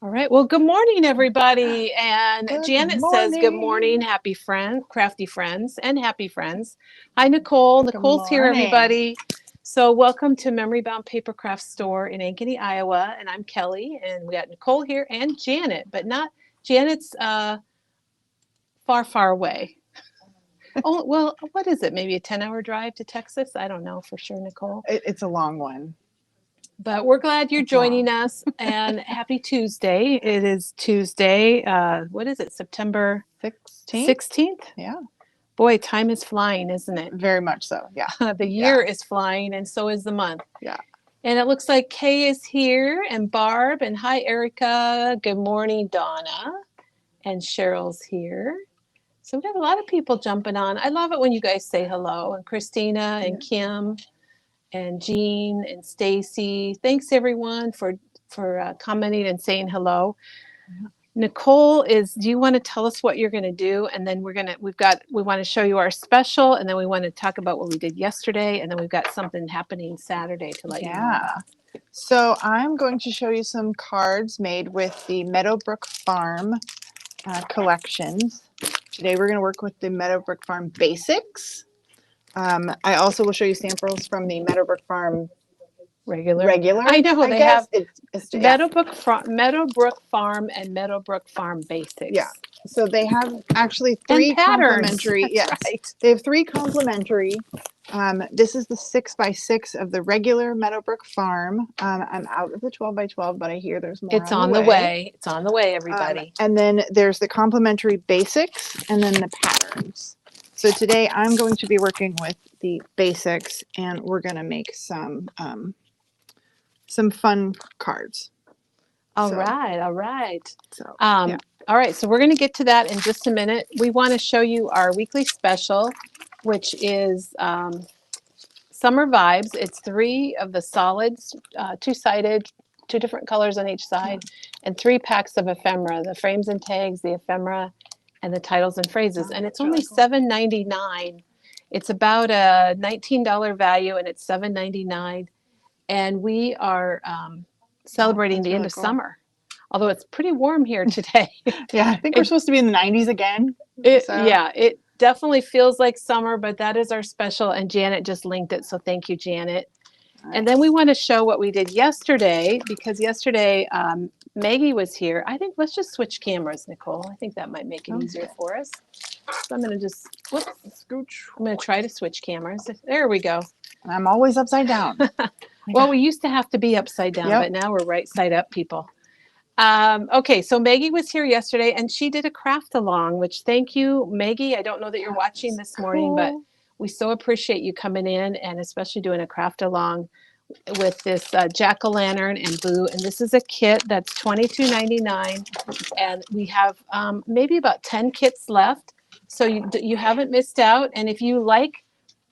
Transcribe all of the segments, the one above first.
All right. Well, good morning, everybody. And Good Janet says, good morning, morning. happy friend, crafty friends, and happy friends. Hi, Nicole. Good Nicole's here, morning. everybody. So welcome to Memory Bound Paper Craft Store in Ankeny, Iowa. And I'm Kelly. And we got Nicole here and Janet, but not Janet's far, far away. Oh, well, what is it? Maybe a 10-hour drive to Texas? I don't know for sure, Nicole. It's a long one. But we're glad you're joining us, and happy Tuesday. It is Tuesday. What is it? September 16th? Yeah, Boy, time is flying, isn't it? very much so. Yeah. The year is flying, and so is the month. Yeah. And it looks like Kay is here, and Barb, and hi, Erica. Good morning, Donna. And Cheryl's here. So we got a lot of people jumping on. I love it when you guys say hello, and Christina and Kim and Jean and Stacy. Thanks everyone for commenting and saying hello. Nicole do you want to tell us what you're going to do? And then we want to show you our special, and then we want to talk about what we did yesterday, and then we've got something happening Saturday to let you know. So I'm going to show you some cards made with the Meadowbrook Farm collections. Today we're going to work with the Meadowbrook Farm Basics. I also will show you samples from the Meadowbrook Farm regular. I know they have it's Meadowbrook Farm and Meadowbrook Farm Basics. Yeah. So they have actually three complementary. Yes, right. They have three complementary. This is the 6x6 of the regular Meadowbrook Farm. I'm out of the 12x12, but I hear there's more. It's on the way. It's on the way, everybody. And then there's the complementary basics, and then the patterns. So today I'm going to be working with the basics, and we're going to make some fun cards. All right. So, all right, so we're going to get to that in just a minute. We want to show you our weekly special, which is Summer Vibes. It's 3 of the solids, two-sided, 2 different colors on each side, and 3 packs of ephemera, the frames and tags, the ephemera, and the titles and phrases. And it's only $7.99. It's about a $19 value, and it's $7.99. And we are celebrating the end of summer. Although it's pretty warm here today. Yeah, I think we're supposed to be in the 90s again. Yeah, it definitely feels like summer, but that is our special, and Janet just linked it, so thank you, Janet. Nice. And then we want to show what we did yesterday, because yesterday Maggie was here. I think let's just switch cameras, Nicole. I think that might make it easier for us. So I'm going to just, scooch. I'm going to try to switch cameras. There we go. I'm always upside down. Well, we used to have to be upside down, but now we're right side up, people. Okay, so Maggie was here yesterday, and she did a craft along, which thank you, Maggie. I don't know that you're watching this morning, but we so appreciate you coming in, and especially doing a craft along with this jack-o'-lantern and boo. And this is a kit that's $22.99, and we have maybe about 10 kits left, so you haven't missed out. And if you like,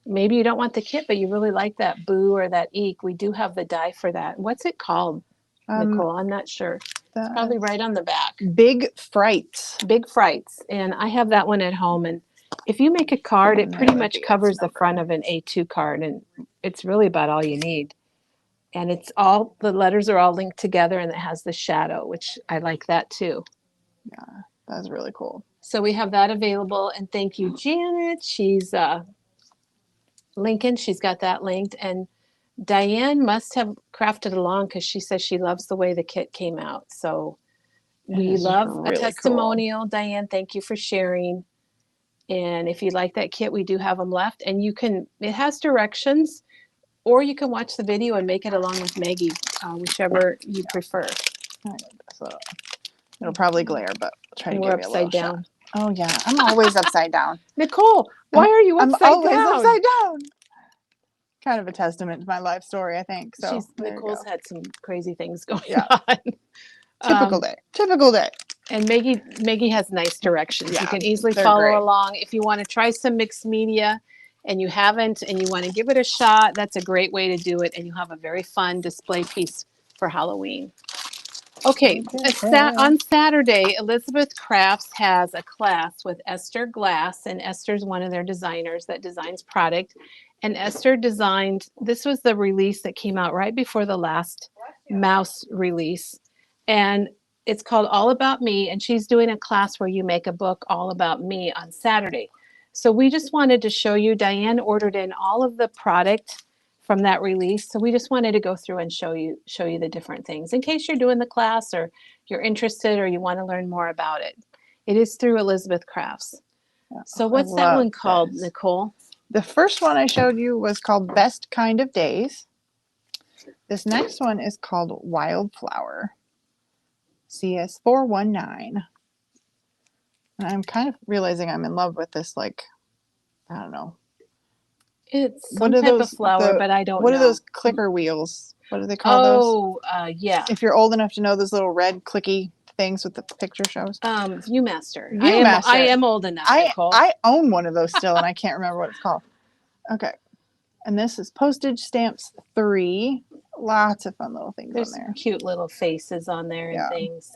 maybe you don't want the kit, but you really like that boo or that eek, we do have the die for that. What's it called, Nicole? I'm not sure. It's probably right on the back. Big Frights. Big Frights. And I have that one at home. And if you make a card, it pretty much covers the front of an A2 card. And it's really about all you need. And it's all, the letters are all linked together, and it has the shadow, which I like that too. Yeah, that's really cool. So we have that available. And thank you, Janet. She's Lincoln. She's got that linked. And Diane must have crafted along, because she says she loves the way the kit came out. So we love really a testimonial. Cool. Diane, thank you for sharing. And if you like that kit, we do have them left. And it has directions, or you can watch the video and make it along with Maggie, whichever you prefer. So it'll probably glare, but I'll try to give you a little down. Shot. Oh yeah, I'm always upside down. Nicole, why are you upside down? I'm always upside down. Kind of a testament to my life story, I think. So Nicole's had some crazy things going on. Typical day. And Maggie has nice directions. You can easily follow along. If you want to try some mixed media and you haven't, and you want to give it a shot, that's a great way to do it. And you have a very fun display piece for Halloween. Okay, Okay. on Saturday, Elizabeth Crafts has a class with Esther Glass, and Esther's one of their designers that designs product. And Esther designed, this was the release that came out right before the last mouse release. And it's called All About Me, and she's doing a class where you make a book all about me on Saturday. So we just wanted to show you, Diane ordered in all of the product from that release. So we just wanted to go through and show you the different things in case you're doing the class or you're interested or you want to learn more about it. It is through Elizabeth Crafts. So what's that one called, Nicole? The first one I showed you was called Best Kind of Days. This next one is called Wildflower, CS419. And I'm kind of realizing I'm in love with this, like, I don't know. It's some type of flower, but I don't know. What are those clicker wheels? What do they call those? Oh, yeah. If you're old enough to know those little red clicky things with the picture shows. Viewmaster. Viewmaster. I am old enough, Nicole. I own one of those still, and I can't remember what it's called. Okay. And this is postage stamps 3. Lots of fun little things There's on there. cute little faces on there and things.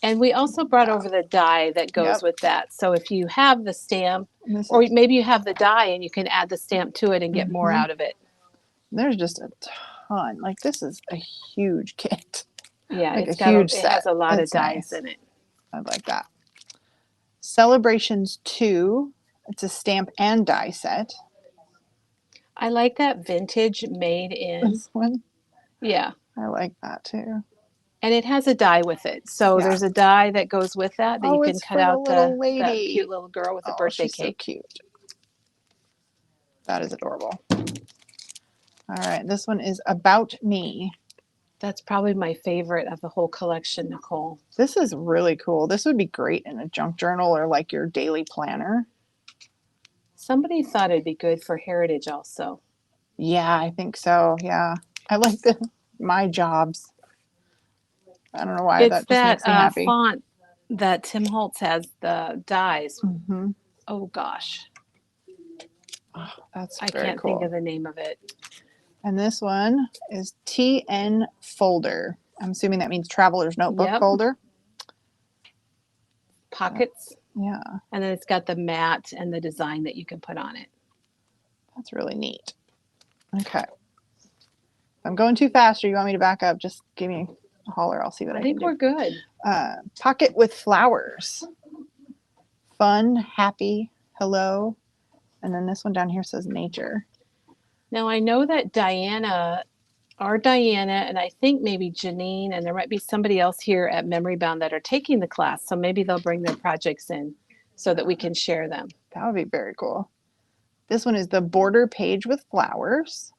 And we also brought over the die that goes with that. So if you have the stamp, or maybe you have the die and you can add the stamp to it and get more out of it. There's just a ton. Like, this is a huge kit. Yeah, like it has a lot of dies in it. I like that. Celebrations 2. It's a stamp and die set. I like that vintage made in. This one? Yeah. I like that too. And it has a die with it. So there's a die that goes with that you can cut out that cute little girl with a birthday cake. So cute. That is adorable. All right, this one is About Me. That's probably my favorite of the whole collection, Nicole. This is really cool. This would be great in a junk journal or like your daily planner. Somebody thought it'd be good for Heritage also. Yeah, I think so. Yeah. I like my jobs. I don't know why. That just makes me happy. Font that Tim Holtz has the dies. Mm-hmm. Oh, gosh. Oh, that's I very can't cool. think of the name of it. And this one is TN Folder. I'm assuming that means Traveler's Notebook folder. Pockets. Yeah. And then it's got the mat and the design that you can put on it. That's really neat. Okay. If I'm going too fast or you want me to back up, just give me a holler. I'll see what I can do. I think we're good. Pocket with flowers. Fun, happy, hello. And then this one down here says nature. Now, I know that Diana, and I think maybe Janine, and there might be somebody else here at Memory Bound that are taking the class. So maybe they'll bring their projects in so that we can share them. That would be very cool. This one is the border page with flowers.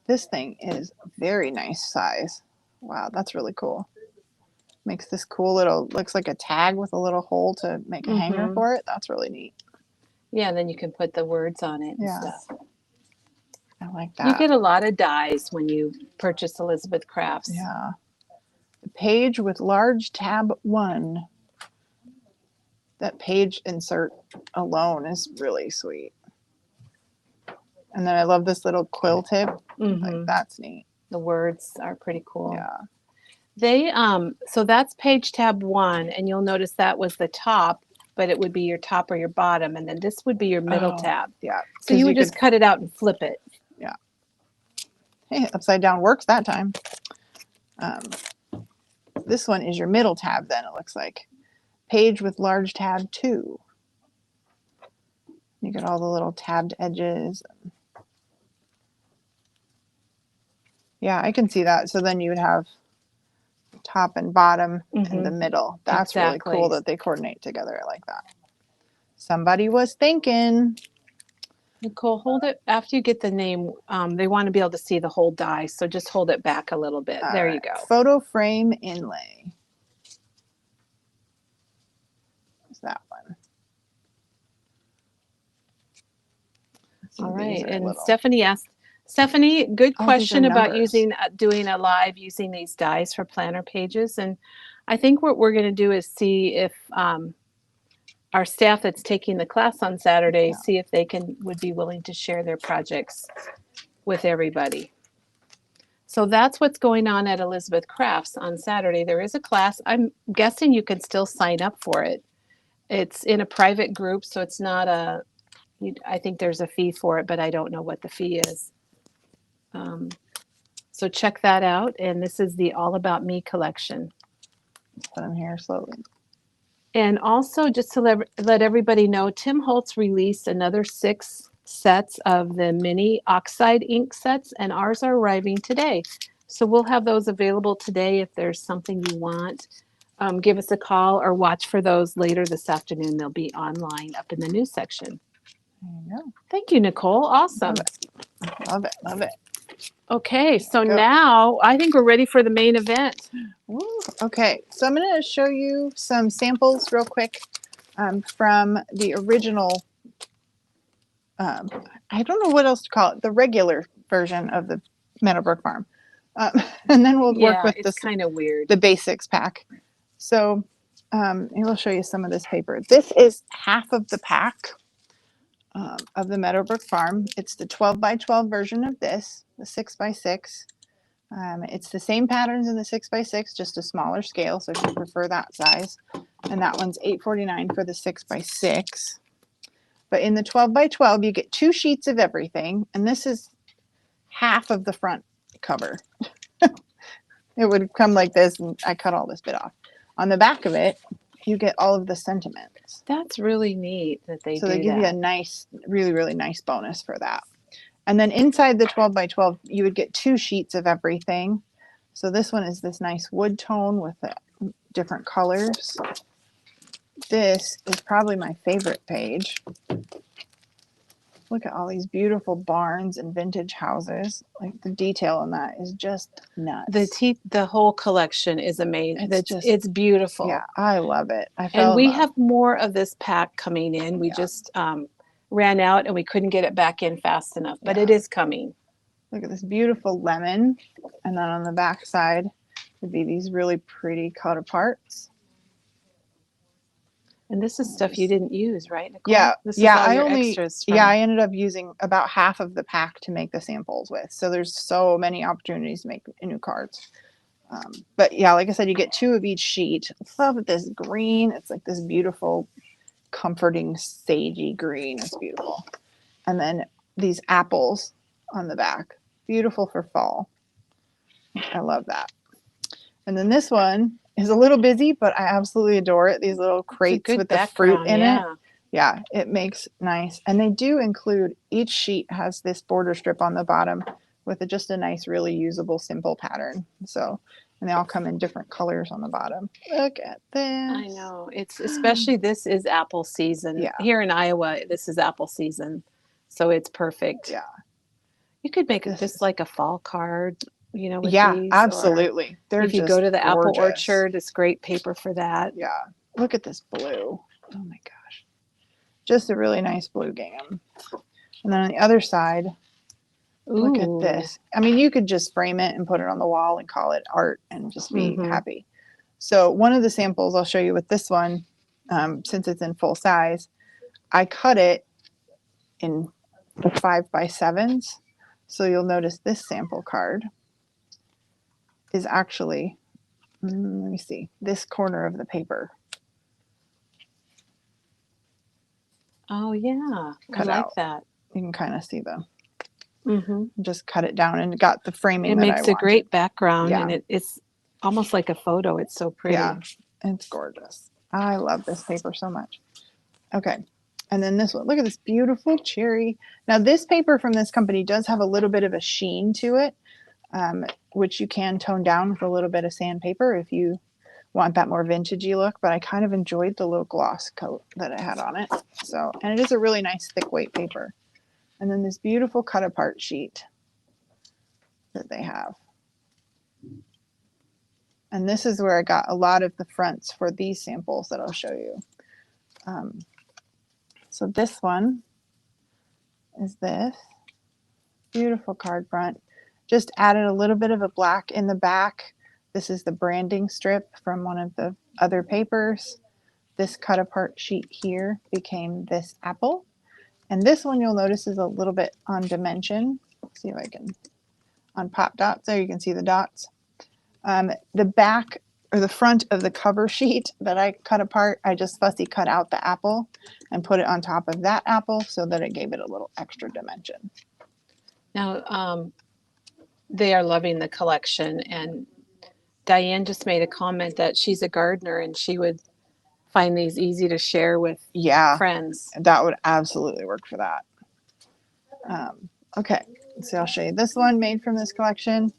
This thing is very nice size. Wow, that's really cool. Makes this cool little, looks like a tag with a little hole to make a hanger for it. That's really neat. Yeah, and then you can put the words on it and stuff. I like that. You get a lot of dies when you purchase Elizabeth Crafts. Yeah. The page with large tab 1. That page insert alone is really sweet. And then I love this little quill tip. Like, that's neat. The words are pretty cool. Yeah. They so that's page tab 1, and you'll notice that was the top, but it would be your top or your bottom, and then this would be your middle tab. Yeah. So you would just cut it out and flip it. Yeah. Hey, upside down works that time. This one is your middle tab then, it looks like. Page with large tab 2. You get all the little tabbed edges. Yeah, I can see that. So then you would have top and bottom and the middle. That's really cool that they coordinate together. I like that. Somebody was thinking. Nicole, hold it after you get the name. They want to be able to see the whole die, so just hold it back a little bit. There you go. Photo frame inlay. What's that one? All right, and Stephanie asked, good question about doing a live using these dies for planner pages. And I think what we're going to do is see if our staff that's taking the class on Saturday, see if they would be willing to share their projects with everybody. So that's what's going on at Elizabeth Crafts on Saturday. There is a class. I'm guessing you can still sign up for it. It's in a private group, so it's not I think there's a fee for it, but I don't know what the fee is. So check that out. And this is the All About Me collection. Put them here slowly. And also, just to let everybody know, Tim Holtz released another 6 sets of the mini oxide ink sets, and ours are arriving today. So we'll have those available today. If there's something you want, give us a call or watch for those later this afternoon. They'll be online up in the news section. There you go. Thank you, Nicole. Awesome. Love it. Love it. Okay, so now I think we're ready for the main event. Ooh, okay, so I'm going to show you some samples real quick from the original, I don't know what else to call it, the regular version of the Meadowbrook Farm. And then we'll work with it's kind of weird. the basics pack. So we'll show you some of this paper. This is half of the pack of the Meadowbrook Farm. It's the 12 by 12 version of this, the 6 by 6. It's the same patterns in the 6 by 6, just a smaller scale. So if you prefer that size, and that one's $8.49 for the 6 by 6. But in the 12 by 12, you get 2 sheets of everything, and this is half of the front cover. It would come like this, and I cut all this bit off. On the back of it, you get all of the sentiments. That's really neat that they do that. So they give you a nice, really, really nice bonus for that. And then inside the 12 by 12, you would get 2 sheets of everything. So this one is this nice wood tone with the different colors. This is probably my favorite page. Look at all these beautiful barns and vintage houses. Like the detail on that is just nuts. The whole collection is amazing. It's beautiful. Yeah, I love it. And we have more of this pack coming in. We just ran out and we couldn't get it back in fast enough, but it is coming. Look at this beautiful lemon. And then on the back side would be these really pretty cut aparts. And this is stuff you didn't use, right, Nicole? Yeah, this is all your extras from... I ended up using about half of the pack to make the samples with. So there's so many opportunities to make new cards. But yeah, like I said, you get 2 of each sheet. Love this green. It's like this beautiful, comforting, sagey green. It's beautiful. And then these apples on the back. Beautiful for fall. I love that. And then this one is a little busy, but I absolutely adore it. These little crates with the fruit in it. Yeah, it makes nice. And they do include, each sheet has this border strip on the bottom with just a nice, really usable, simple pattern. So, and they all come in different colors on the bottom. Look at this. I know. It's especially, this is apple season. Yeah. Here in Iowa, this is apple season. So it's perfect. Yeah. You could make it just like a fall card, you know, with these, absolutely. If you go to the apple orchard, it's great paper for that. Yeah. Look at this blue. Oh my gosh. Just a really nice blue gingham. And then on the other side, look at this. I mean, you could just frame it and put it on the wall and call it art and just be happy. So one of the samples I'll show you with this one, since it's in full size, I cut it in 5 by 7s. So you'll notice this sample card is actually, let me see, this corner of the paper. Oh yeah, I like that. You can kind of see them. Just cut it down and got the framing. It makes a great background, and it's almost like a photo. It's so pretty. Yeah, it's gorgeous. I love this paper so much. Okay, and then this one. Look at this beautiful cherry. Now this paper from this company does have a little bit of a sheen to it, which you can tone down with a little bit of sandpaper if you want that more vintagey look, but I kind of enjoyed the little gloss coat that it had on it. So, and it is a really nice thick weight paper. And then this beautiful cut apart sheet that they have. And this is where I got a lot of the fronts for these samples that I'll show you. So this one is this beautiful card front. Just added a little bit of a black in the back. This is the branding strip from one of the other papers. This cut apart sheet here became this apple. And this one you'll notice is a little bit on dimension. Let's see if I can, on pop dots. There you can see the dots. The back or the front of the cover sheet that I cut apart, I just fussy cut out the apple and put it on top of that apple so that it gave it a little extra dimension. Now, they are loving the collection, and Diane just made a comment that she's a gardener and she would find these easy to share with friends. That would absolutely work for that. Okay, so I'll show you this one made from this collection.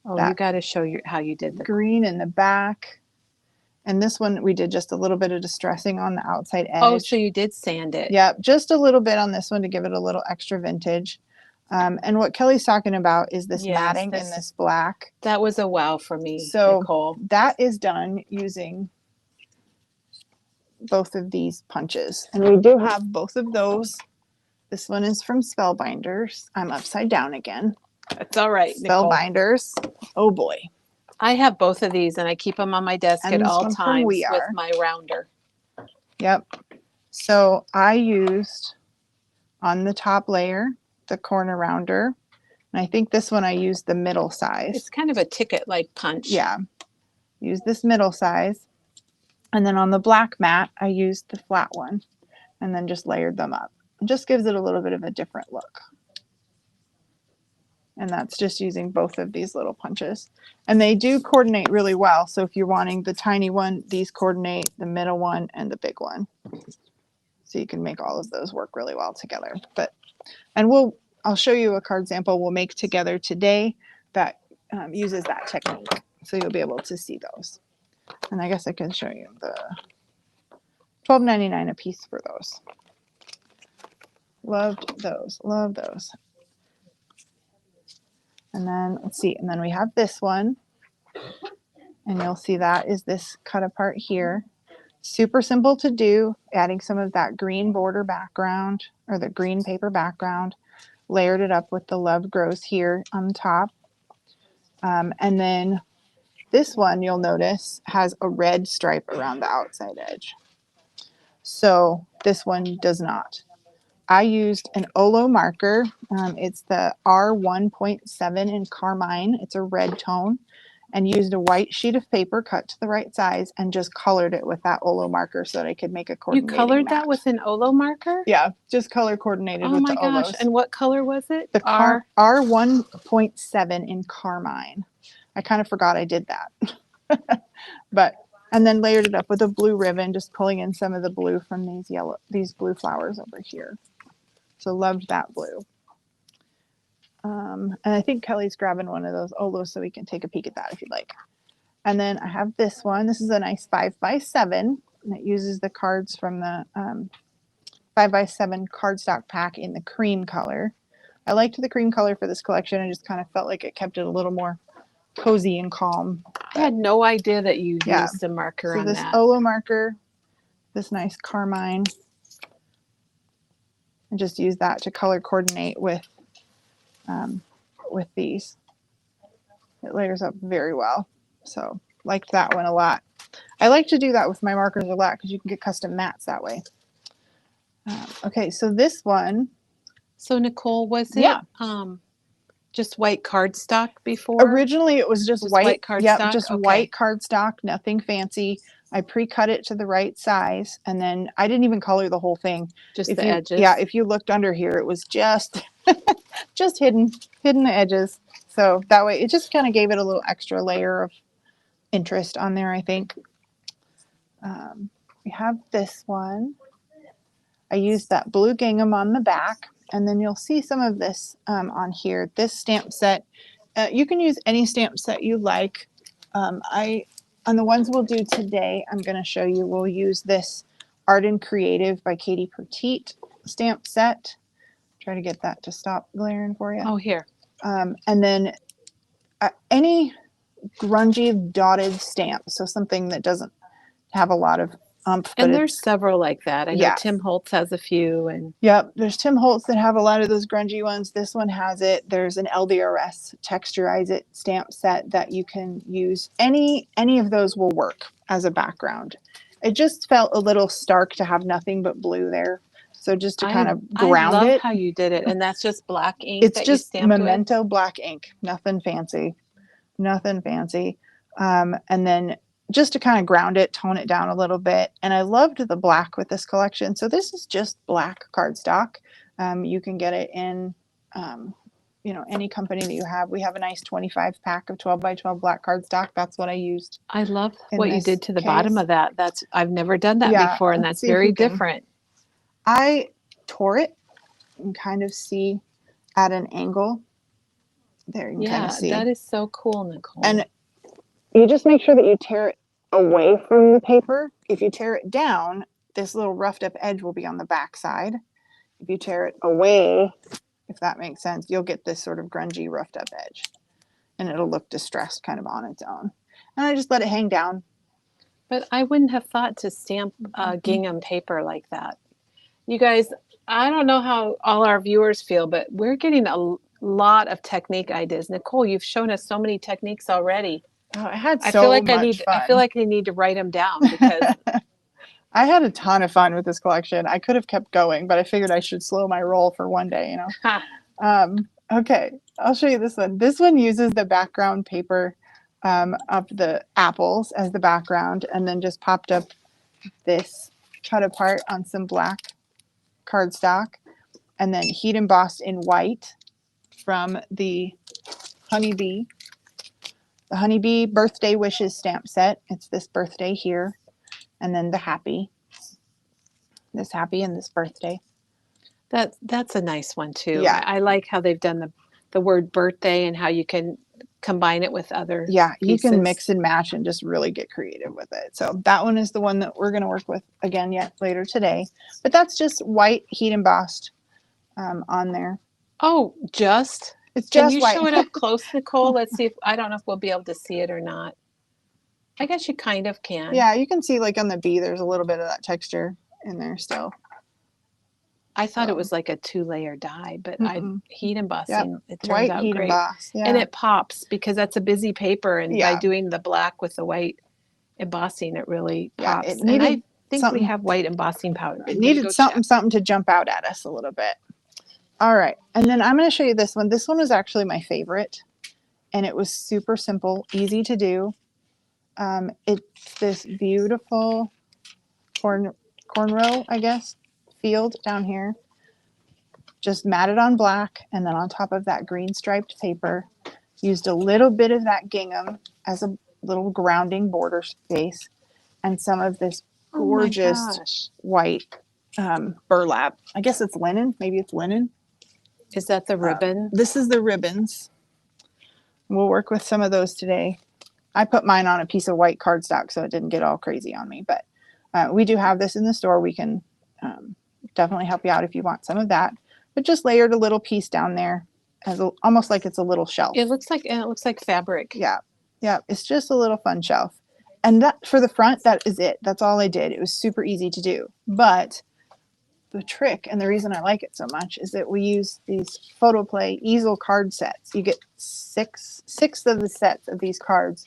Oh, you got to show how you did the green in the back. And this one we did just a little bit of distressing on the outside edge. Oh, so you did sand it. Yep, just a little bit on this one to give it a little extra vintage. And what Kelly's talking about is this matting in this black. That was a wow for me, so Nicole. That is done using both of these punches. And we do have both of those. This one is from Spellbinders. I'm upside down again. That's all right, Spellbinders. Nicole. Oh boy. I have both of these and I keep them on my desk at all times with my rounder. Yep. So I used on the top layer the corner rounder. And I think this one I used the middle size. It's kind of a ticket-like punch. Yeah. Use this middle size. And then on the black mat, I used the flat one and then just layered them up. It just gives it a little bit of a different look. And that's just using both of these little punches. And they do coordinate really well. So if you're wanting the tiny one, these coordinate, the middle one and the big one. So you can make all of those work really well together. And I'll show you a card sample we'll make together today that uses that technique. So you'll be able to see those. And I guess I can show you the $12.99 a piece for those. Loved those, love those. And then let's see, and then we have this one, and you'll see that is this cut apart here. Super simple to do, adding some of that green border background or the green paper background, layered it up with the Love Grows here on top. And then this one, you'll notice, has a red stripe around the outside edge. So this one does not. I used an Olo marker. It's the R1.7 in Carmine. It's a red tone. And used a white sheet of paper cut to the right size and just colored it with that Olo marker so that I could make a coordinating You colored mat. that with an Olo marker? Yeah, just color coordinated with the Olos. Oh my gosh. And what color was it? The R1.7 in Carmine. I kind of forgot I did that. And then layered it up with a blue ribbon, just pulling in some of the blue from these blue flowers over here. So loved that blue. And I think Kelly's grabbing one of those Olos so we can take a peek at that if you'd like. And then I have this one. This is a nice 5x7, and it uses the cards from the 5x7 cardstock pack in the cream color. I liked the cream color for this collection. I just kind of felt like it kept it a little more cozy and calm. I had no idea that you used a marker on that. So this Olo marker, this nice Carmine, and just use that to color coordinate with these. It layers up very well. So liked that one a lot. I like to do that with my markers a lot because you can get custom mats that way. Okay, so this one. So Nicole, was it just white cardstock before? Originally it was just white cardstock. Yep, just white cardstock, nothing fancy. I pre-cut it to the right size, and then I didn't even color the whole thing. Just the edges. Yeah, if you looked under here, it was just hidden the edges. So that way, it just kind of gave it a little extra layer of interest on there, I think. We have this one. I used that blue gingham on the back, and then you'll see some of this on here. This stamp set, you can use any stamp set you like. On the ones we'll do today, I'm going to show you, we'll use this Art and Creative by Katie Petite stamp set. Try to get that to stop glaring for you. Oh, here. And then any grungy dotted stamp, so something that doesn't have a lot of umph. And there's several like that. I know Tim Holtz has a few. And yep, there's Tim Holtz that have a lot of those grungy ones. This one has it. There's an LDRS Texturize It stamp set that you can use. Any of those will work as a background. It just felt a little stark to have nothing but blue there. So just to kind of I ground love it. how you did it. And that's just black ink It's that you just stamped with? Memento black ink. Nothing fancy. Nothing fancy. And then just to kind of ground it, tone it down a little bit. And I loved the black with this collection. So this is just black cardstock. You can get it in, you know, any company that you have. We have a nice 25 pack of 12 by 12 black cardstock. That's what I used. I love In what you this did to the bottom case. of that. I've never done that Yeah, before, and let's that's see if very we can- different. I tore it and kind of see at an angle. There, you can kind Yeah, of see. that is so cool, Nicole. And you just make sure that you tear it away from the paper. If you tear it down, this little roughed up edge will be on the back side. If you tear it away, if that makes sense, you'll get this sort of grungy roughed up edge. And it'll look distressed kind of on its own. And I just let it hang down. But I wouldn't have thought to stamp gingham paper like that. You guys, I don't know how all our viewers feel, but we're getting a lot of technique ideas. Nicole, you've shown us so many techniques already. Oh, I had I so feel like much fun. I feel like I need to write them down because I had a ton of fun with this collection. I could have kept going, but I figured I should slow my roll for one day, you know. Okay, I'll show you this one. This one uses the background paper of the apples as the background, and then just popped up this cut apart on some black cardstock, and then heat embossed in white from the honeybee. The honeybee birthday wishes stamp set. It's this birthday here, and then the happy. This happy and this birthday. that's a nice one too. Yeah. I like how they've done the word birthday and how you can combine it with other Yeah, you pieces. can mix and match and just really get creative with it. So that one is the one that we're going to work with again yet later today. But that's just white heat embossed on there. Oh, just? It's Can just you white. show it up close, Nicole? Let's see if I don't know if we'll be able to see it or not. I guess you kind of can. Yeah, you can see like on the bee, there's a little bit of that texture in there still. I thought it was like a 2-layer die, but heat embossing, it turns White out heat great. emboss. Yeah. And it pops because that's a busy paper, and by Yeah. doing the black with the white embossing, it really Yeah, pops. it And I needed think we something- have white embossing powder. It needed something to jump out at us a little bit. All right, and then I'm going to show you this one. This one was actually my favorite, and it was super simple, easy to do. It's this beautiful cornrow, I guess, field down here. Just matted on black, and then on top of that green striped paper, used a little bit of that gingham as a little grounding border space, and some of this gorgeous white burlap. I guess it's linen. Maybe it's linen. Is that the ribbon? This is the ribbons. We'll work with some of those today. I put mine on a piece of white cardstock so it didn't get all crazy on me, but we do have this in the store. We can definitely help you out if you want some of that. But just layered a little piece down there, as almost like it's a little shelf. It looks like fabric. Yeah, yeah. It's just a little fun shelf. And that for the front, that is it. That's all I did. It was super easy to do. But the trick and the reason I like it so much is that we use these photoplay easel card sets. You get six of the sets of these cards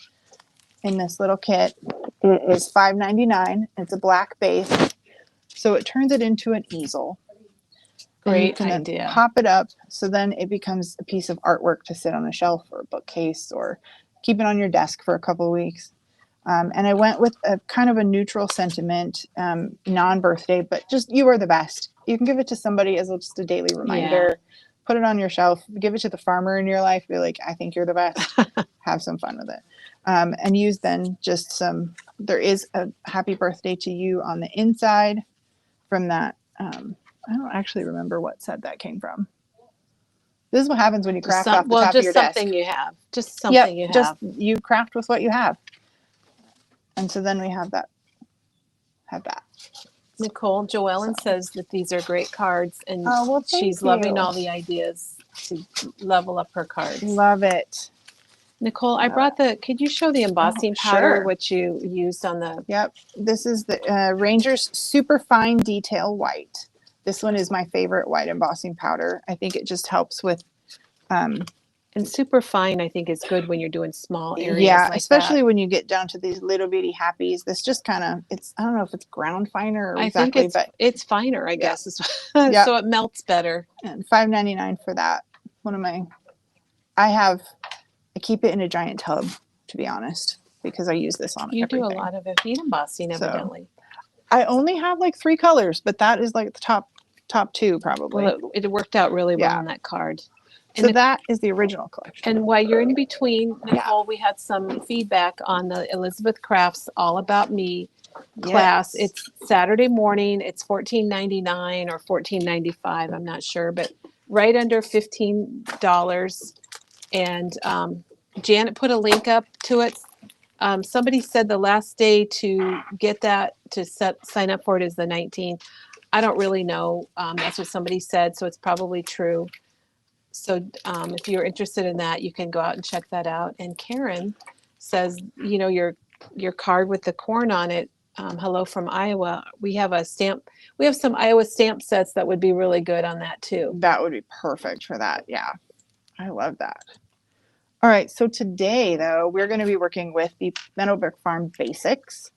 in this little kit. It is $5.99. It's a black base, so it turns it into an easel. Great and you can idea. Then pop it up, so then it becomes a piece of artwork to sit on a shelf or a bookcase or keep it on your desk for a couple of weeks. And I went with a kind of a neutral sentiment, non-birthday, but just you are the best. You can give it to somebody as just a daily reminder. Yeah. Put it on your shelf. Give it to the farmer in your life. Be like, I think you're the best. Have some fun with it. And use then just some, there is a happy birthday to you on the inside from that. I don't actually remember what set that came from. This is what happens when you craft off the top of your desk. Just something you have. Just something you have. Just you craft with what you have. And so then we have that. Nicole, Joellen says that these are great cards, and she's loving all the ideas to level up her cards. Love it. Nicole, I brought could you show the embossing powder, which you used on the... Yep. This is the Ranger's Super Fine Detail White. This one is my favorite white embossing powder. I think it just helps with And super fine, I think, is good when you're doing small areas Yeah, like especially that. when you get down to these little bitty happies. This just kind of, it's, I don't know if it's ground finer or I think exactly, but it's finer, I yeah. guess, Yep. so it melts better. And $5.99 for that. One of my, I keep it in a giant tub, to be honest, because I use this on You do a everything. lot of embossing, So evidently. I only have like 3 colors, but that is like the top 2 probably. Well, it worked out really well Yeah. on that card. So that is the original collection. And while you're in between, Yeah. Nicole, we had some feedback on the Elizabeth Crafts All About Me class. Yes. It's Saturday morning. It's $14.99 or $14.95. I'm not sure, but right under $15. And Janet put a link up to it. Somebody said the last day to get that to sign up for it is the 19th. I don't really know. That's what somebody said, so it's probably true. So if you're interested in that, you can go out and check that out. And Karen says, you know, your card with the corn on it. Hello from Iowa. We have a stamp. We have some Iowa stamp sets that would be really good on that too. That would be perfect for that. Yeah, I love that. All right, so today though, we're going to be working with the Meadowbrook Farm Basics.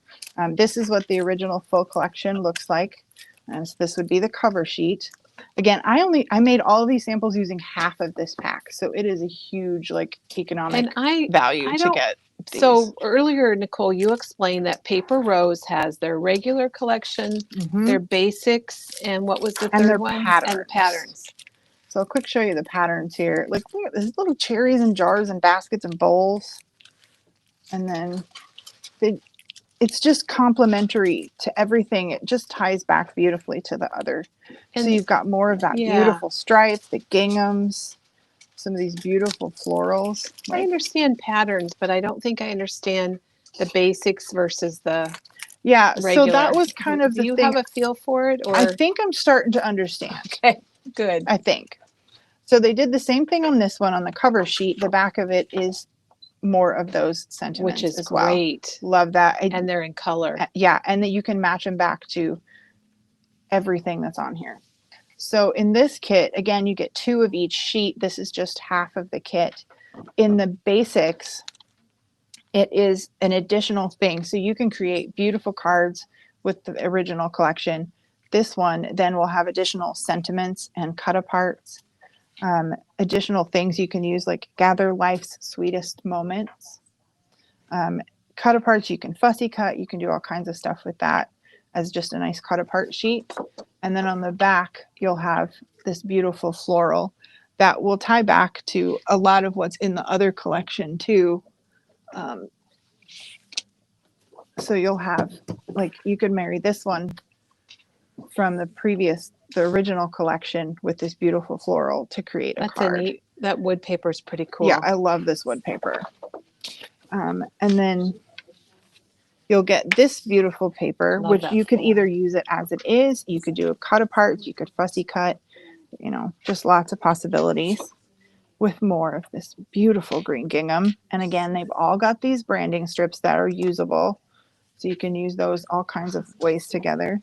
This is what the original full collection looks like. And so this would be the cover sheet. Again, I made all of these samples using half of this pack, so it is a huge like economic value to get these. So earlier, Nicole, you explained that Paper Rose has their regular collection, their basics, and what was the third one? Patterns. And the patterns. So I'll quick show you the patterns here. Like look at this little cherries and jars and baskets and bowls, and then it's just complementary to everything. It just ties back beautifully to the other. And so you've got more of that beautiful stripe, the ginghams, some of these beautiful florals. I understand patterns, but I don't think I understand the basics versus the regular. So that was kind of the thing. Do you have a feel for it? Or I think I'm starting to understand. Okay, good. I think. So they did the same thing on this one on the cover sheet. The back of it is more of those sentiments, which is as well. Great. Love that. And they're in color. Yeah, and that you can match them back to everything that's on here. So in this kit, again, you get 2 of each sheet. This is just half of the kit. In the basics, it is an additional thing. So you can create beautiful cards with the original collection. This one then will have additional sentiments and cut aparts. Additional things you can use, like gather life's sweetest moments. Cut aparts you can fussy cut. You can do all kinds of stuff with that as just a nice cut apart sheet. And then on the back, you'll have this beautiful floral that will tie back to a lot of what's in the other collection too. So you'll have, like, you could marry this one from the original collection with this beautiful floral to create a card. That wood paper is pretty cool. Yeah, I love this wood paper. And then you'll get this beautiful paper, which you could either use it as it is. You could do a cut apart. You could fussy cut. You know, just lots of possibilities with more of this beautiful green gingham. And again, they've all got these branding strips that are usable. So you can use those all kinds of ways together.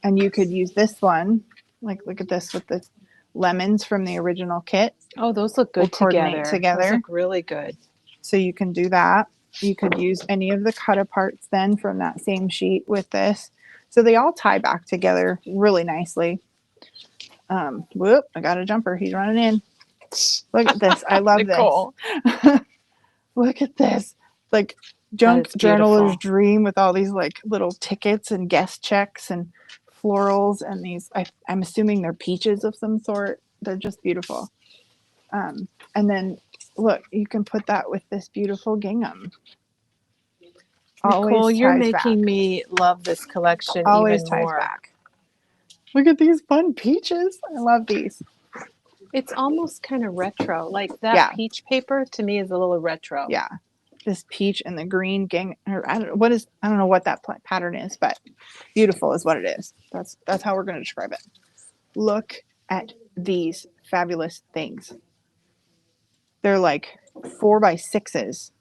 And you could use this one, like look at this with the lemons from the original kit. Oh, those look good together. Those look really good. So you can do that. You could use any of the cut aparts then from that same sheet with this. So they all tie back together really nicely. Whoop, I got a jumper. He's running in. Look at this. I love this. Look at this. Like junk journaler's dream with all these like little tickets and guest checks and florals and these, I'm assuming they're peaches of some sort. They're just beautiful. And then look, you can put that with this beautiful gingham. Nicole, you're making me love this collection Always even ties more. back. Look at these fun peaches. I love these. It's almost kind of retro. Like that peach paper to me is a little retro. Yeah. This peach and the green gingham, or I don't know what that pattern is, but beautiful is what it is. That's how we're going to describe it. Look at these fabulous things. They're like 4x6s.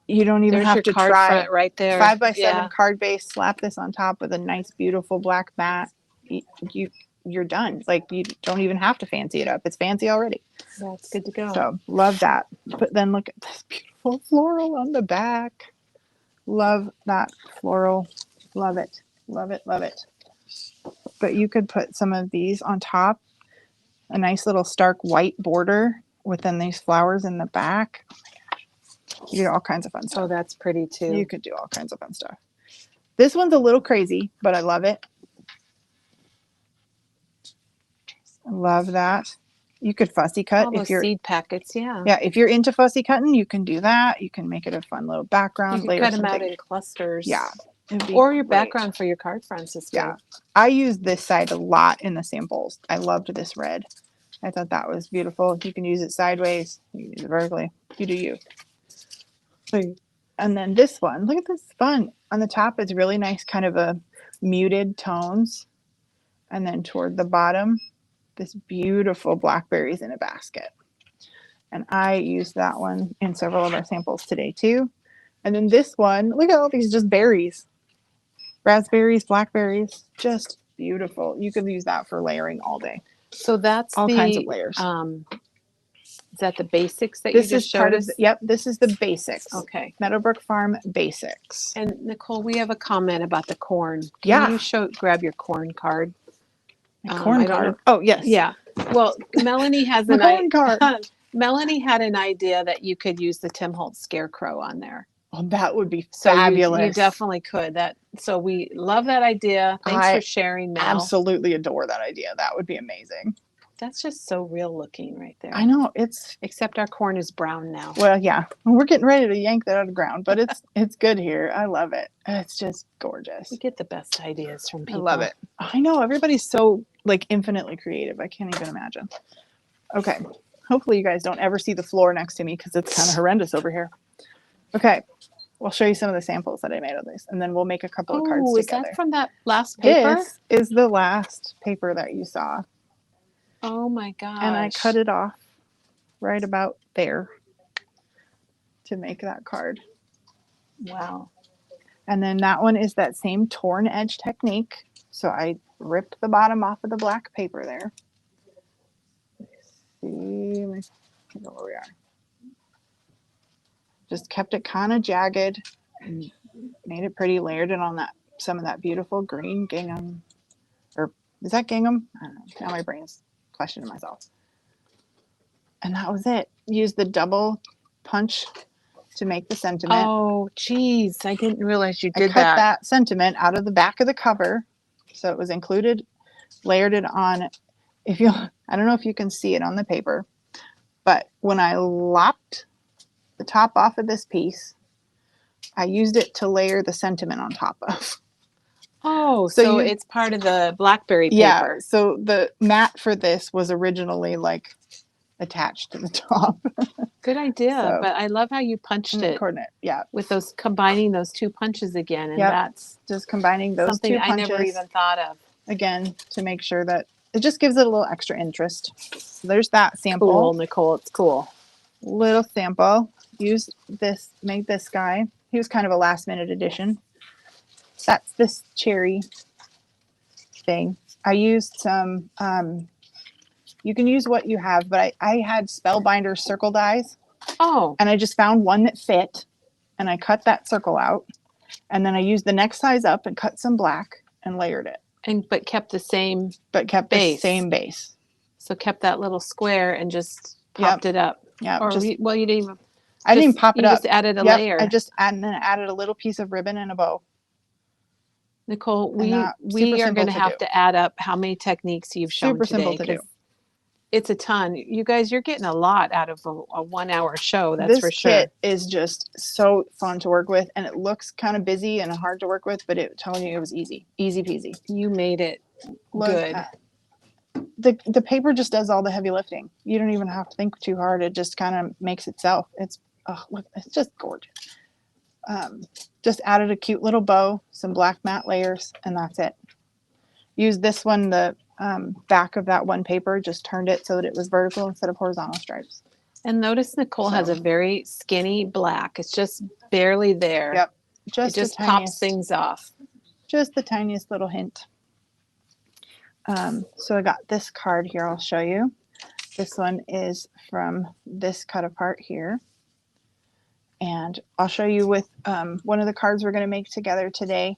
You don't even have to try. Right there. 5x7 card base. Slap this on top with a nice, beautiful black mat. you're done. Like you don't even have to fancy it up. It's fancy already. That's good to go. So love that. But then look at this beautiful floral on the back. Love that floral. Love it. Love it. Love it. But you could put some of these on top. A nice little stark white border with then these flowers in the back. You get all kinds of fun stuff. Oh, that's pretty too. You could do all kinds of fun stuff. This one's a little crazy, but I love it. I love that. You could fussy cut All if those you're seed packets, yeah. yeah, if you're into fussy cutting, you can do that. You can make it a fun little background. You Layer could cut them out something. in clusters. Yeah. it'd be Or your great. background for your card fronts is good. Yeah. I used this side a lot in the samples. I loved this red. I thought that was beautiful. You can use it sideways. You can use it vertically. You do you. And then this one, look at this fun. On the top, it's really nice, kind of a muted tones. And then toward the bottom, this beautiful blackberries in a basket. And I used that one in several of our samples today too. And then this one, look at all these just berries. Raspberries, blackberries, just beautiful. You could use that for layering all day. So that's all kinds of layers. Is that the basics that This you just is part showed of us? yep, this is the basics. Okay. Meadowbrook Farm basics. And Nicole, we have a comment about the corn. Yeah. Can you grab your corn card? Corn card. Oh yes. Yeah. Well, Melanie has My corn card. Melanie had an idea that you could use the Tim Holtz scarecrow on there. Oh, that would be So fabulous. you definitely could. So we love that idea. Thanks for sharing, Mel. Absolutely adore that idea. That would be amazing. That's just so real looking right there. I know, except our corn is brown now. Well, yeah. We're getting ready to yank that out of the ground, but it's good here. I love it. It's just gorgeous. We get the best ideas from people. I love it. I know, everybody's so like infinitely creative. I can't even imagine. Okay. Hopefully you guys don't ever see the floor next to me because it's kind of horrendous over here. Okay. We'll show you some of the samples that I made of this, and then we'll make a couple of cards together. Is that from that last paper? This is the last paper that you saw. Oh my gosh. And I cut it off right about there to make that card. Wow. And then that one is that same torn edge technique. So I ripped the bottom off of the black paper there. Let's see where we are. Just kept it kind of jagged and made it pretty, layered it on some of that beautiful green gingham. Or is that gingham? I don't know. Now my brain's questioning myself. And that was it. Used the double punch to make the sentiment. Oh, geez. I didn't realize you did I cut that sentiment out of the back of the cover. So it was included, layered it on. I don't know if you can see it on the paper, but when I lopped the top off of this piece, I used it to layer the sentiment on top of. Oh, so it's part of the blackberry paper. Yeah, so the mat for this was originally like attached to the top. Good idea, but I love how you punched it. Coordinate, yeah. With combining those two punches again, and that's just combining those something two punches. I never even thought of. Again, to make sure that it just gives it a little extra interest. So there's that sample. Cool, Nicole, it's cool. Little sample. Used this, made this guy. He was kind of a last minute addition. That's this cherry thing. I used some, you can use what you have, but I had Spellbinder circle dies. Oh. And I just found one that fit, and I cut that circle out. And then I used the next size up and cut some black and layered it. But kept the same the same base. So kept that little square and just popped it up. Yeah. You didn't even. I didn't even pop it up. You just added a layer. I just added a little piece of ribbon and a bow. Nicole, we are going to have to add up how many techniques you've shown today. Super simple to do. It's a ton. You guys, you're getting a lot out of a 1 hour show. That's for sure. This kit is just so fun to work with, and it looks kind of busy and hard to work with, but telling you it was easy peasy. You made it good. The paper just does all the heavy lifting. You don't even have to think too hard. It just kind of makes itself. It's just gorgeous. Just added a cute little bow, some black matte layers, and that's it. Used this one, the back of that one paper, just turned it so that it was vertical instead of horizontal stripes. And notice Nicole has a very skinny black. It's just barely there. Yep. It just pops things off. Just the tiniest little hint. So I got this card here. I'll show you. This one is from this cut apart here. And I'll show you with one of the cards we're going to make together today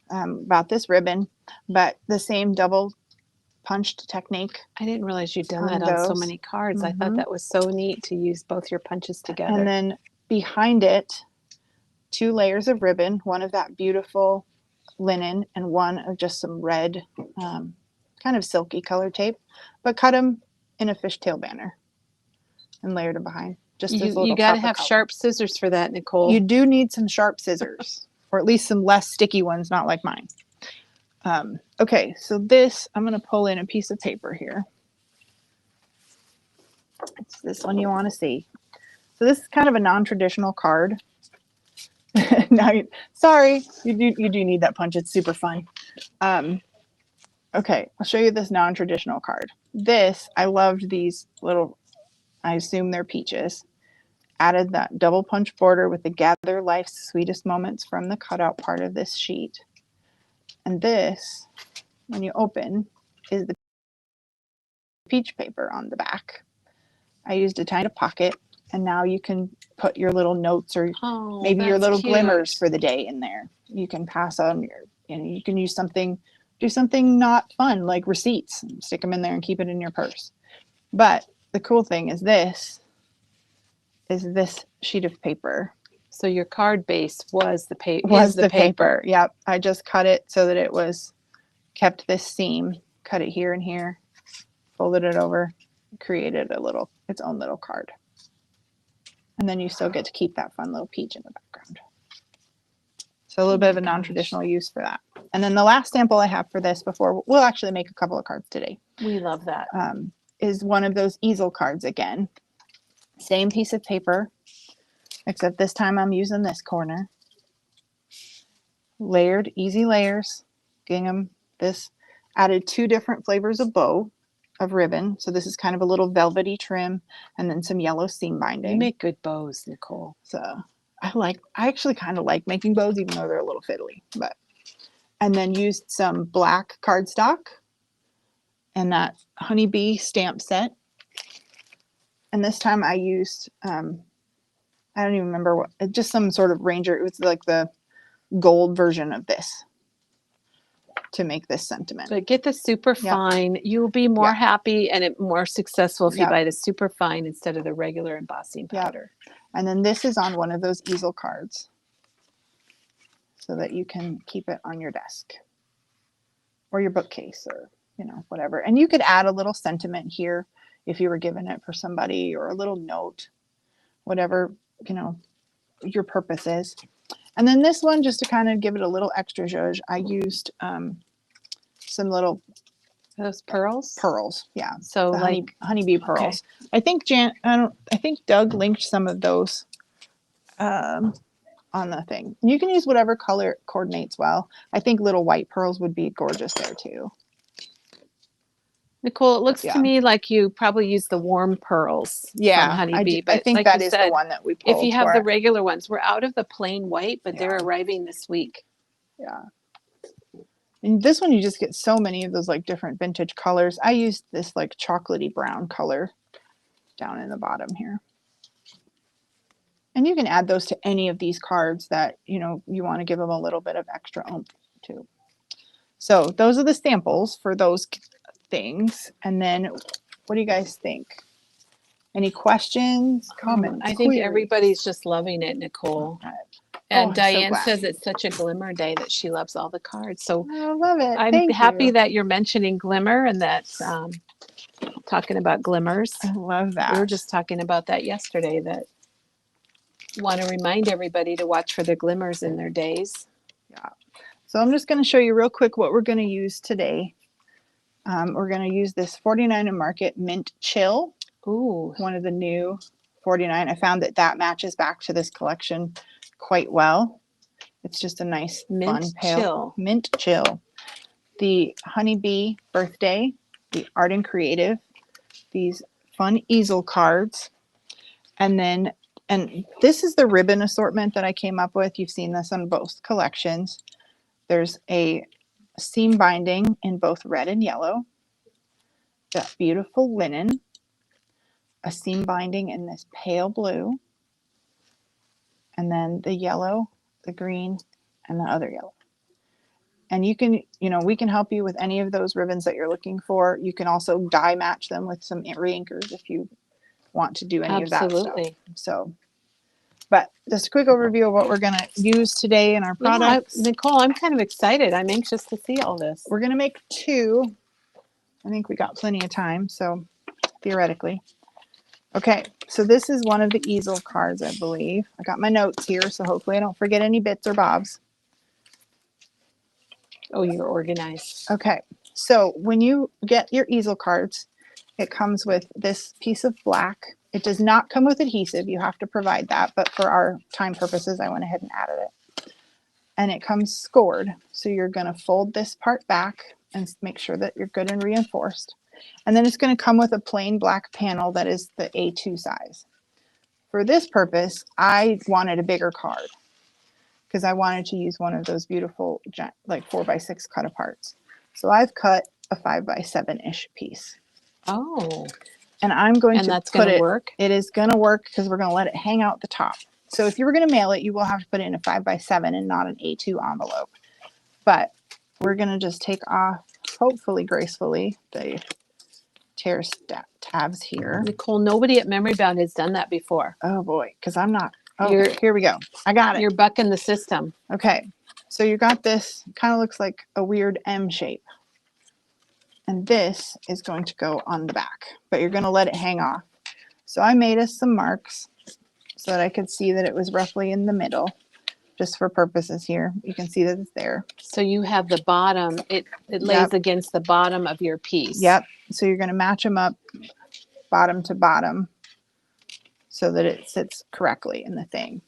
about this ribbon, but the same double punched technique. I didn't realize you'd done on that on so those. many cards. I thought that was so neat to use both your punches together. And then behind it, 2 layers of ribbon, one of that beautiful linen and one of just some red, kind of silky color tape, but cut them in a fishtail banner and layered them behind. Just this little You got to pop of have color. sharp scissors for that, Nicole. You do need some sharp scissors, or at least some less sticky ones, not like mine. Okay, so this, I'm going to pull in a piece of paper here. It's this one you want to see. So this is kind of a non-traditional card. Now, sorry, you do need that punch. It's super fun. Okay, I'll show you this non-traditional card. This, I loved these little, I assume they're peaches. Added that double punch border with the gather life's sweetest moments from the cutout part of this sheet. And this, when you open, is the peach paper on the back. I used a tiny pocket, and now you can put your little notes or maybe your little glimmers for the day in there. You can pass on and you can use something, do something not fun like receipts, stick them in there and keep it in your purse. But the cool thing is this sheet of paper. So your card base was the paper. Was the paper. Yep. I just cut it so that it was kept this seam, cut it here and here, folded it over, created its own little card. And then you still get to keep that fun little peach in the background. So a little bit of a non-traditional use for that. And then the last sample I have for this before, we'll actually make a couple of cards today. We love that. Is one of those easel cards again. Same piece of paper, except this time I'm using this corner. Layered, easy layers, gingham. This added 2 different flavors of bow of ribbon. So this is kind of a little velvety trim and then some yellow seam binding. You make good bows, Nicole. So I actually kind of like making bows, even though they're a little fiddly, and then used some black cardstock and that honeybee stamp set. And this time I used, I don't even remember what, just some sort of Ranger. It was like the gold version of this to make this sentiment. But get the super fine. You'll be more happy and more successful if you buy the super fine instead of the regular embossing powder. And then this is on one of those easel cards so that you can keep it on your desk or your bookcase or, whatever. And you could add a little sentiment here if you were given it for somebody, or a little note, whatever, your purpose is. And then this one, just to kind of give it a little extra zhuzh, I used some little those pearls. Yeah. So like honeybee pearls. Okay. I think Doug linked some of those on the thing. You can use whatever color coordinates well. I think little white pearls would be gorgeous there too. Nicole, it looks to me like you probably use the warm pearls from Honeybee. I think like that is the one that we pulled. If you have the regular ones, we're out of the plain white, but they're arriving this week. Yeah. And this one, you just get so many of those like different vintage colors. I used this like chocolatey brown color down in the bottom here. And you can add those to any of these cards that, you want to give them a little bit of extra oomph to. So those are the samples for those things. And then what do you guys think? Any questions, comments? I think everybody's just loving it, Nicole. And Diane says it's such a glimmer day that she loves all the cards. So I love it. I'm happy that you're mentioning glimmer and that's talking about glimmers. I love that. We were just talking about that yesterday, that want to remind everybody to watch for the glimmers in their days. Yeah. So I'm just going to show you real quick what we're going to use today. We're going to use this 49 and Market Mint Chill. Ooh. One of the new 49. I found that matches back to this collection quite well. It's just a nice fun pale. Mint Chill. The Honeybee Birthday, the Art and Creative, these fun easel cards. And this is the ribbon assortment that I came up with. You've seen this on both collections. There's a seam binding in both red and yellow. That beautiful linen, a seam binding in this pale blue, and then the yellow, the green, and the other yellow. And you can, we can help you with any of those ribbons that you're looking for. You can also dye match them with some reinkers if you want to do any of that stuff. So, but just a quick overview of what we're going to use today in our products. Nicole, I'm kind of excited. I'm anxious to see all this. We're going to make 2. I think we got plenty of time, so theoretically. Okay, so this is one of the easel cards, I believe. I got my notes here, so hopefully I don't forget any bits or bobs. Oh, you're organized. Okay, so when you get your easel cards, it comes with this piece of black. It does not come with adhesive. You have to provide that, but for our time purposes, I went ahead and added it. And it comes scored. So you're going to fold this part back and make sure that you're good and reinforced. And then it's going to come with a plain black panel that is the A2 size. For this purpose, I wanted a bigger card because I wanted to use one of those beautiful like 4x6 cut aparts. So I've cut a 5x7-ish piece. Oh. And I'm going to that's put going to work? It is going to work because we're going to let it hang out the top. So if you were going to mail it, you will have to put it in a 5x7 and not an A2 envelope. But we're going to just take off, hopefully gracefully, the tear tabs here. Nicole, nobody at Memory Bound has done that before. Oh boy, because I'm not. Okay, here we go. I got it. You're bucking the system. Okay, so you got this, kind of looks like a weird M shape. And this is going to go on the back, but you're going to let it hang off. So I made us some marks so that I could see that it was roughly in the middle, just for purposes here. You can see that it's there. So you have the bottom, it lays against the bottom of your piece. Yep. So you're going to match them up bottom to bottom so that it sits correctly in the thing.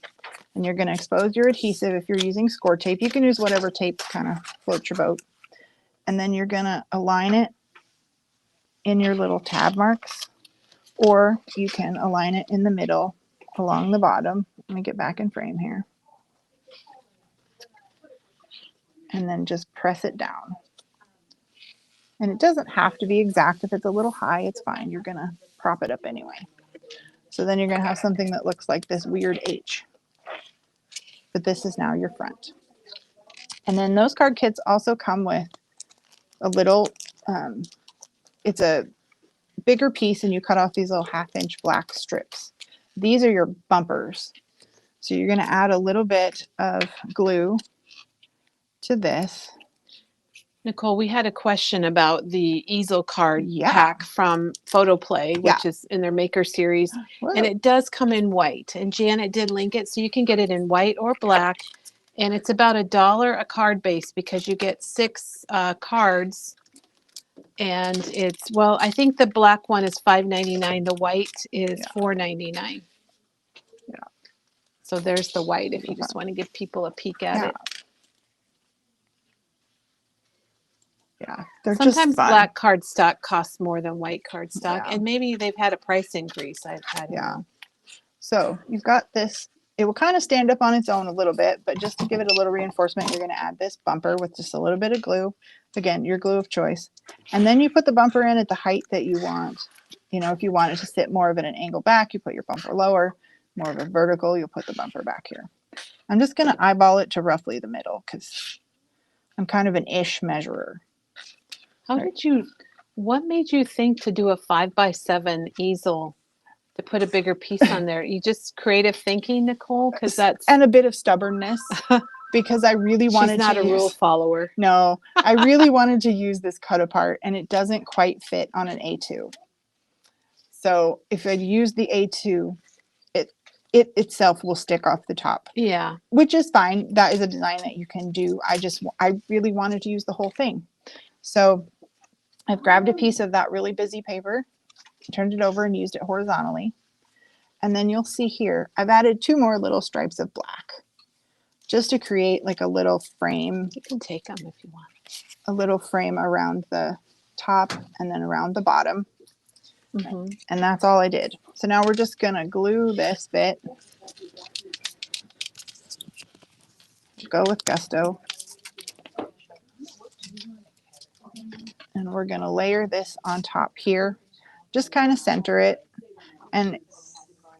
And you're going to expose your adhesive. If you're using score tape, you can use whatever tape kind of floats your boat. And then you're going to align it in your little tab marks, or you can align it in the middle along the bottom. Let me get back in frame here. And then just press it down. And it doesn't have to be exact. If it's a little high, it's fine. You're going to prop it up anyway. So then you're going to have something that looks like this weird H. But this is now your front. And then those card kits also come with a little, it's a bigger piece, and you cut off these little 1/2-inch black strips. These are your bumpers. So you're going to add a little bit of glue to this. Nicole, we had a question about the easel card pack from Photoplay, which is in their Maker series. And it does come in white. And Janet did link it, so you can get it in white or black. And it's about $1 a card base because you get 6 cards. And it's, well, I think the black one is $5.99. The white is $4.99. Yeah. So there's the white if you just want to give people a peek at it. Yeah, they're sometimes just fun. Black cardstock costs more than white cardstock, and maybe they've had a price increase. I don't know. So you've got this. It will kind of stand up on its own a little bit, but just to give it a little reinforcement, you're going to add this bumper with just a little bit of glue. Again, your glue of choice. And then you put the bumper in at the height that you want. You know, if you want it to sit more of at an angle back, you put your bumper lower. More of a vertical, you'll put the bumper back here. I'm just going to eyeball it to roughly the middle because I'm kind of an ish measurer. What made you think to do a 5x7 easel to put a bigger piece on there? You just creative thinking, Nicole? And a bit of stubbornness because I really wanted She's not a rule follower. No, I really wanted to use this cut apart, and it doesn't quite fit on an A2. So if I'd used the A2, it itself will stick off the top. Yeah. Which is fine. That is a design that you can do. I really wanted to use the whole thing. So I've grabbed a piece of that really busy paper, turned it over and used it horizontally. And then you'll see here, I've added 2 more little stripes of black just to create like a little frame. You can take them if you want. A little frame around the top and then around the bottom. Mm-hmm. And that's all I did. So now we're just going to glue this bit. Go with gusto. And And we're going to layer this on top here. Just kind of center it. And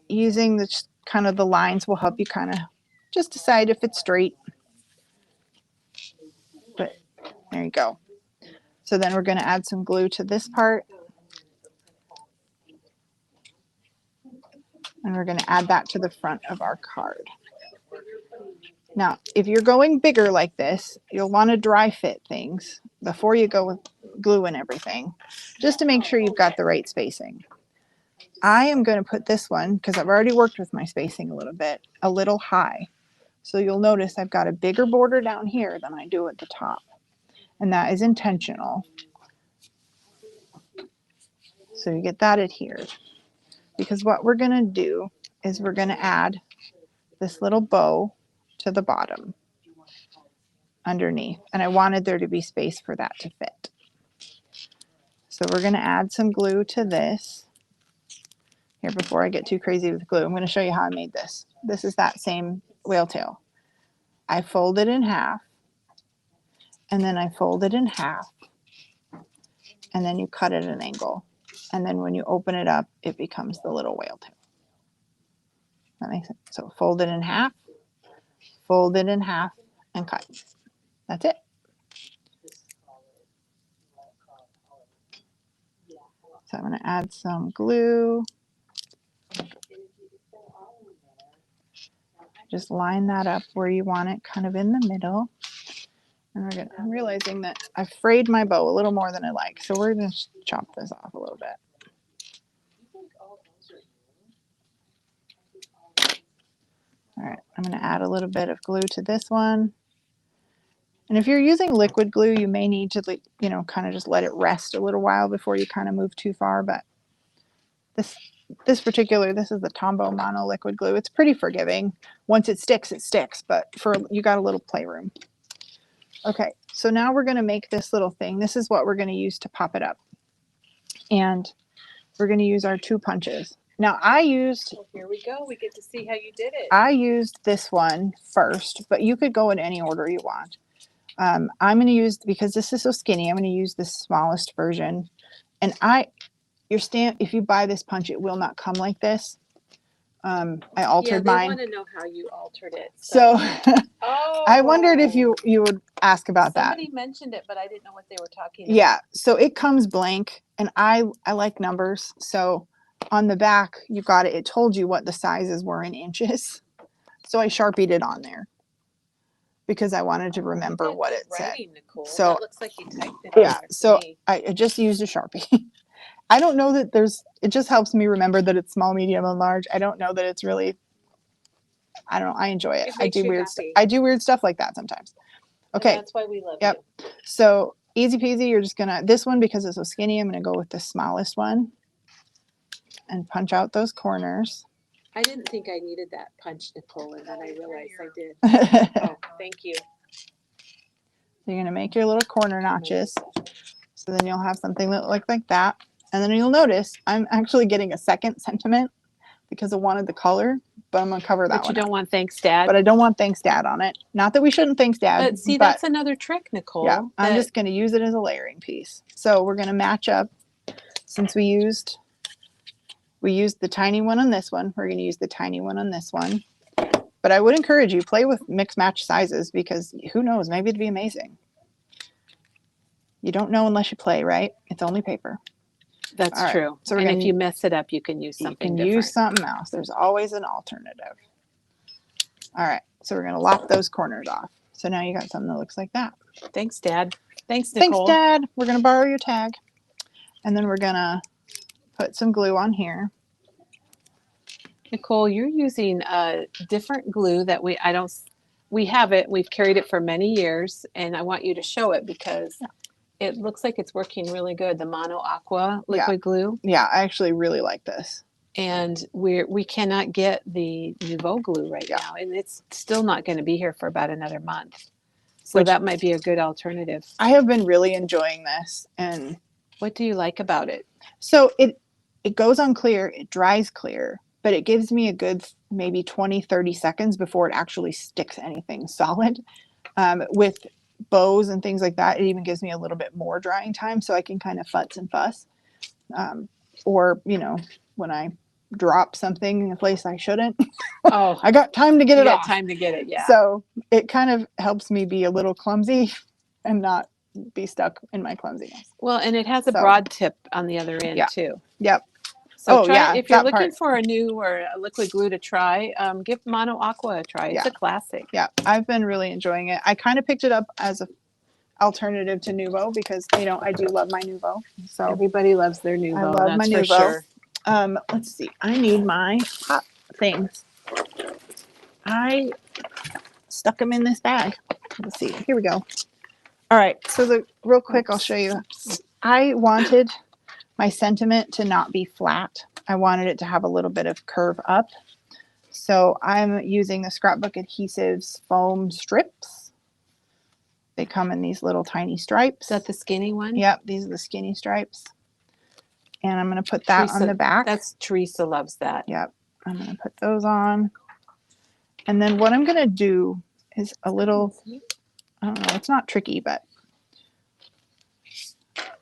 using the kind of the lines will help you kind of just decide if it's straight. But there you go. So then we're going to add some glue to this part. And we're going to add that to the front of our card. Now, if you're going bigger like this, you'll want to dry fit things before you go with glue and everything, just to make sure you've got the right spacing. I am going to put this one, because I've already worked with my spacing a little high. So you'll notice I've got a bigger border down here than I do at the top. And that is intentional. So you get that adhered. Because what we're going to do is we're going to add this little bow to the bottom underneath. And I wanted there to be space for that to fit. So we're going to add some glue to this. Here, before I get too crazy with glue, I'm going to show you how I made this. This is that same whale tail. I fold it in half, and then I fold it in half, and then you cut it at an angle. And then when you open it up, it becomes the little whale tail. That makes sense. So fold it in half, and cut. That's it. So I'm going to add some glue. Just line that up where you want it, kind of in the middle. And I'm realizing that I've frayed my bow a little more than I like, so we're going to chop this off a little bit. All right, I'm going to add a little bit of glue to this one. And if you're using liquid glue, you may need to, kind of just let it rest a little while before you kind of move too far. But this is the Tombow Mono liquid glue. It's pretty forgiving. Once it sticks, but you got a little playroom. Okay, so now we're going to make this little thing. This is what we're going to use to pop it up. And we're going to use our 2 punches. Now here we go. We get to see how you did it. I used this one first, but you could go in any order you want. I'm going to use, because this is so skinny, I'm going to use the smallest version. And if you buy this punch, it will not come like this. I altered mine. I want to know how you altered it. So I wondered if you would ask about that. Somebody mentioned it, but I didn't know what they were talking about. Yeah, so it comes blank, and I like numbers. So on the back, you got it. It told you what the sizes were in inches. So I Sharpied it on there because I wanted to remember what it said. Nicole. So that looks like you typed it. Yeah, so I just used a Sharpie. I don't know that it just helps me remember that it's small, medium, and large. I don't know that it's really, I don't know. I enjoy it. I do weird stuff like that sometimes. Okay. And that's why we love you. So easy peasy. You're just this one, because it's so skinny, I'm going to go with the smallest one and punch out those corners. I didn't think I needed that punch, Nicole, and then I realized I did. Oh, thank you. You're going to make your little corner notches. So then you'll have something that looks like that. And then you'll notice I'm actually getting a second sentiment because I wanted the color, but I'm going to cover that one. But you don't want Thanks Dad. But I don't want Thanks Dad on it. Not that we shouldn't Thanks Dad. But see, that's another trick, Nicole. Yeah, I'm just going to use it as a layering piece. So we're going to match up. Since we used the tiny one on this one, we're going to use the tiny one on this one. But I would encourage you, play with mix match sizes, because who knows, maybe it'd be amazing. You don't know unless you play, right? It's only paper. That's true. So if you mess it up, you can use something different. Use something else. There's always an alternative. All right. So we're going to lock those corners off. So now you got something that looks like that. Thanks, Dad. Thanks, Nicole. Thanks, Dad. We're going to borrow your tag. And then we're going to put some glue on here. Nicole, you're using a different glue that we have it. We've carried it for many years, and I want you to show it because it looks like it's working really good. The Mono Aqua liquid glue. Yeah, I actually really like this. And we cannot get the Nouveau glue right now, and it's still not going to be here for about another month. So that might be a good alternative. I have been really enjoying this. And what do you like about it? So it goes on clear, it dries clear, but it gives me a good maybe 20, 30 seconds before it actually sticks anything solid. With bows and things like that, it even gives me a little bit more drying time so I can kind of futz and fuss. Or, you know, when I drop something in a place I shouldn't, Oh, I got time to get you it got off. time to get it. Yeah. So it kind of helps me be a little clumsy and not be stuck in my clumsiness. Well, and it has a So, broad tip on the other end yeah. too. Yep. So Oh, try yeah, if you're that looking part. for a new or a liquid glue to try, give Mono Aqua a try. It's Yeah. a classic. Yeah, I've been really enjoying it. I kind of picked it up as an alternative to Nuvo because, you know, I do love my Nuvo. So Everybody loves their I Nuvo. love my That's for Nuvo. sure. Let's see. I need my hot things. I stuck them in this bag. Let's see. Here we go. All right. So real quick, I'll show you. I wanted my sentiment to not be flat. I wanted it to have a little bit of curve up. So I'm using the Scrapbook Adhesives foam strips. They come in these little tiny stripes. Is that the skinny one? Yep, these are the skinny stripes. And I'm going to put that on the back. Teresa loves that. Yep, I'm going to put those on. And then what I'm going to do is a little, I don't know, it's not tricky, but.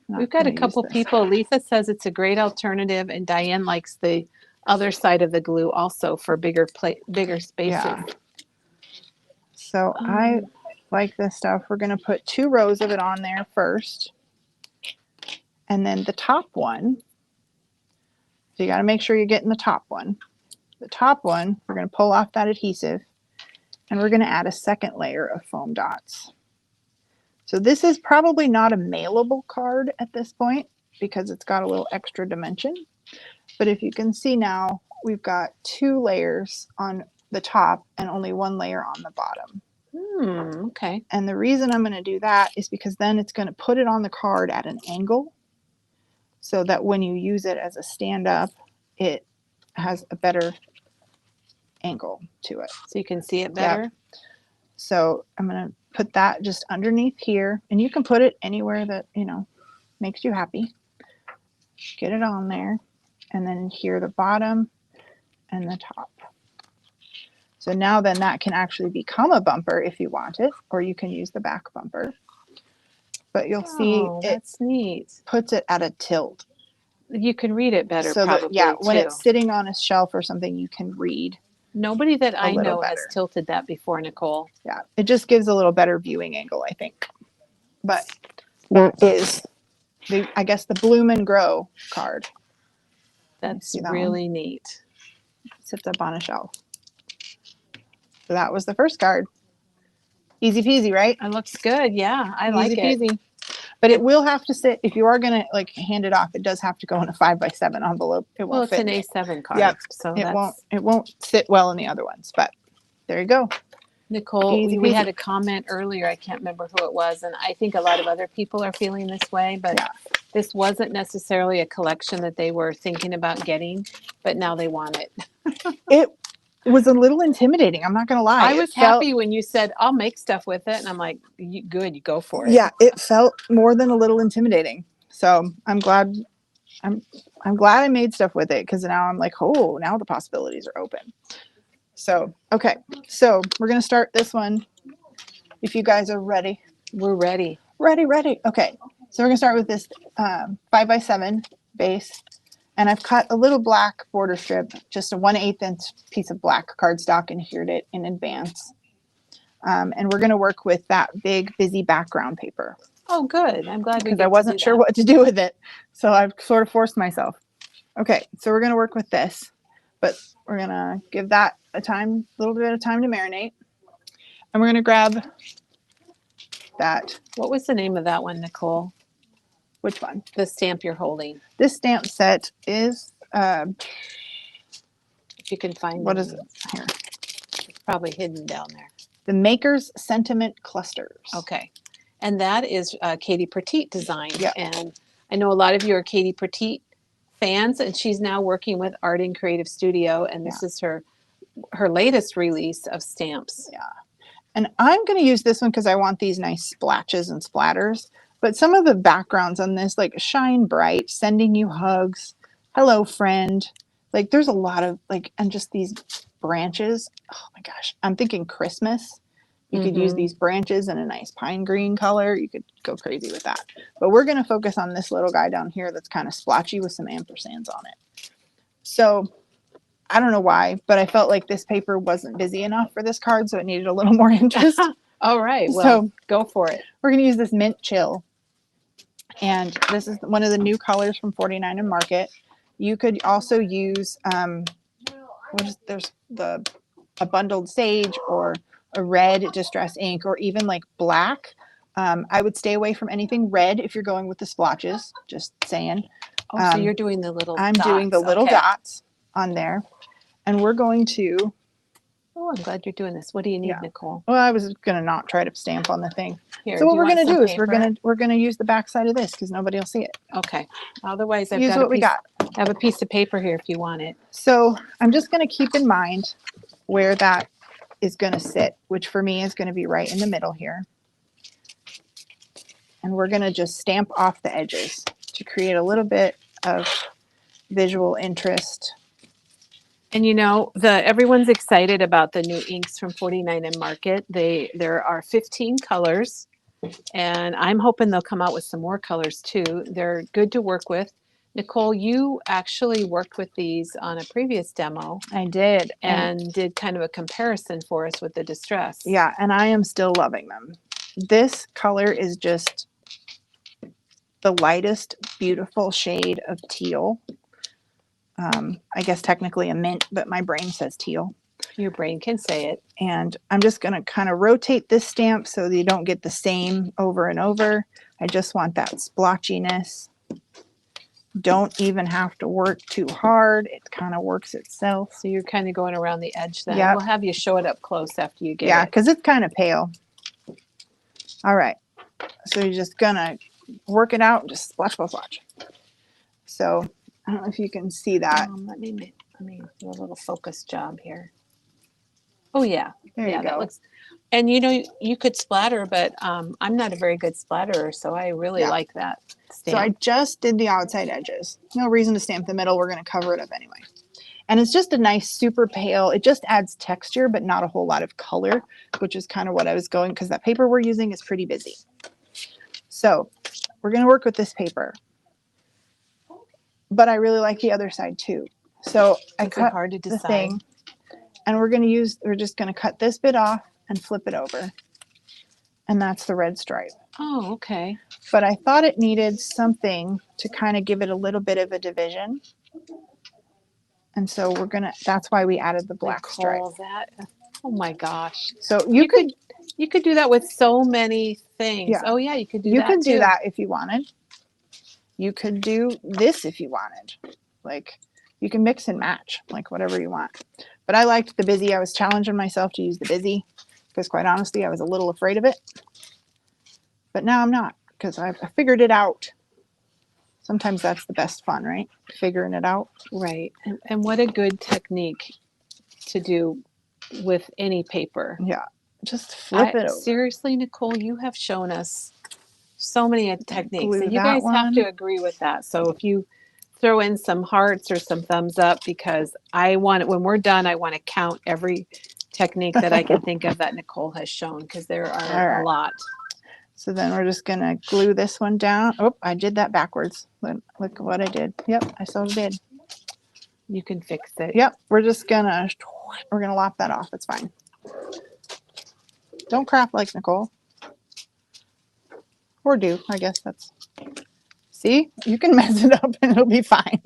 We've got a couple people. Lisa says it's a great alternative, and Diane likes the other side of the glue also for bigger spaces. Yeah. So I like this stuff. We're going to put 2 rows of it on there first. And then the top one, so you got to make sure you're getting the top one. The top one, we're going to pull off that adhesive, and we're going to add a second layer of foam dots. So this is probably not a mailable card at this point because it's got a little extra dimension. But if you can see now, we've got 2 layers on the top and only 1 layer on the bottom. Okay. And the reason I'm going to do that is because then it's going to put it on the card at an angle so that when you use it as a stand-up, it has a better angle to it. So you can see it better? Yep. So I'm going to put that just underneath here, and you can put it anywhere that, you know, makes you happy. Get it on there, and then here the bottom and the top. So now then that can actually become a bumper if you want it, or you can use the back bumper. But you'll see that's neat. Puts it at a tilt. You can read it better so probably, that, yeah, too. when it's sitting on a shelf or something, you can read. Nobody that I know has tilted that before, Nicole. Yeah, it just gives a little better viewing angle, I think. But that is, I guess, the Bloom and Grow card. That's really neat. Sits up on a shelf. So that was the first card. Easy peasy, right? It looks good. Yeah, I like it. Easy peasy. But it will have to sit, if you are going to like hand it off, it does have to go in a 5x7 envelope. It won't fit. Well, it's an A7 card. Yep. So it won't sit well in the other ones, but there you go. Nicole, Easy we peasy. had a comment earlier. I can't remember who it was. And I think a lot of other people are feeling this way, but this wasn't necessarily a collection that they were thinking about getting, but now they want it. It was a little intimidating. I'm not going to lie. I was happy when you said, I'll make stuff with it. And I'm like, good, you go for it. Yeah, it felt more than a little intimidating. So I'm glad I made stuff with it because now I'm like, oh, now the possibilities are open. So, okay. So we're going to start this one. If you guys are ready. We're ready. Ready. Okay. So we're going to start with this 5x7 base. And I've cut a little black border strip, just a 1/8 inch piece of black cardstock, and adhered it in advance. And we're going to work with that big, busy background paper. Oh, good. I'm glad we because I wasn't sure what to do with it. So I've sort of forced myself. Okay, so we're going to work with this, but we're going to give that a little bit of time to marinate. And we're going to grab that. What was the name of that one, Nicole? Which one? The stamp you're holding. This stamp set is, if you can find what is it? Here. It's probably hidden down there. The Maker's Sentiment Clusters. Okay. And that is Katie Petit design. Yep. And I know a lot of you are Katie Petit fans, and she's now working with Art and Creative Studio, and this is her latest release of stamps. Yeah. And I'm going to use this one because I want these nice splatches and splatters. But some of the backgrounds on this, like shine bright, sending you hugs, hello friend. Like there's a lot of and just these branches. Oh my gosh, I'm thinking Christmas You could use these branches in a nice pine green color. You could go crazy with that. But we're going to focus on this little guy down here that's kind of splotchy with some ampersands on it. So I don't know why, but I felt like this paper wasn't busy enough for this card, so it needed a little more interest. All right, well, so go for it. We're going to use this Mint Chill. And this is one of the new colors from 49 and Market. You could also use, there's a bundled sage or a red distress ink or even like black. I would stay away from anything red if you're going with the splotches, just saying. Oh, so you're doing the little I'm dots. Doing the little dots on there. And we're going to... Oh, I'm glad you're doing this. What do you need, Nicole? Well, I was going to not try to stamp on the thing. Here, so what we're going to do is we're going to use the back side of this because nobody will see it. Okay. Otherwise, I've got I have a piece of paper here if you want it. So I'm just going to keep in mind where that is going to sit, which for me is going to be right in the middle here. And we're going to just stamp off the edges to create a little bit of visual interest. And you know, everyone's excited about the new inks from 49 and Market. There are 15 colors, and I'm hoping they'll come out with some more colors too. They're good to work with. Nicole, you actually worked with these on a previous demo. I did. And did kind of a comparison for us with the Distress. Yeah, and I am still loving them. This color is just the lightest, beautiful shade of teal. I guess technically a mint, but my brain says teal. Your brain can say it. And I'm just going to kind of rotate this stamp so that you don't get the same over and over. I just want that splotchiness. Don't even have to work too hard. It kind of works itself. So you're kind of going around the edge then. Yep. We'll have you show it up close after you get it. Yeah, because it's kind of pale. All right. So you're just going to work it out. Just splotch, splotch, splotch. So I don't know if you can see that. Let me do a little focus job here. Oh yeah, there you go. That looks. And you know, you could splatter, but I'm not a very good splatterer, so I really like that stamp. So I just did the outside edges. No reason to stamp the middle. We're going to cover it up anyway. And it's just a nice, super pale. It just adds texture, but not a whole lot of color, which is kind of what I was going, because that paper we're using is pretty busy. So we're going to work with this paper. But I really like the other side too. So I cut hard to decide. The thing, and we're just going to cut this bit off and flip it over. And that's the red stripe. Oh, okay. But I thought it needed something to kind of give it a little bit of a division. And so that's why we added the black stripe. Oh my gosh. So you could do that with so many things. Yeah. Oh yeah, you could do that. You could do that if you wanted. You could do this if you wanted. Like, you can mix and match, like whatever you want. But I liked the busy. I was challenging myself to use the busy because quite honestly, I was a little afraid of it. But now I'm not, because I figured it out. Sometimes that's the best fun, right? Figuring it out. Right. And what a good technique to do with any paper. Yeah. Just flip it over. Seriously, Nicole, you have shown us so many techniques, and you guys have to agree with that. So if you throw in some hearts or some thumbs up, because when we're done, I want to count every technique that I can think of that Nicole has shown, because there are a lot. So then we're just going to glue this one down. Oh, I did that backwards. Look what I did. Yep, I so did. You can fix it. Yep, we're going to lop that off. It's fine. Don't craft like Nicole. Or do, I guess that's... See? You can mess it up and it'll be fine.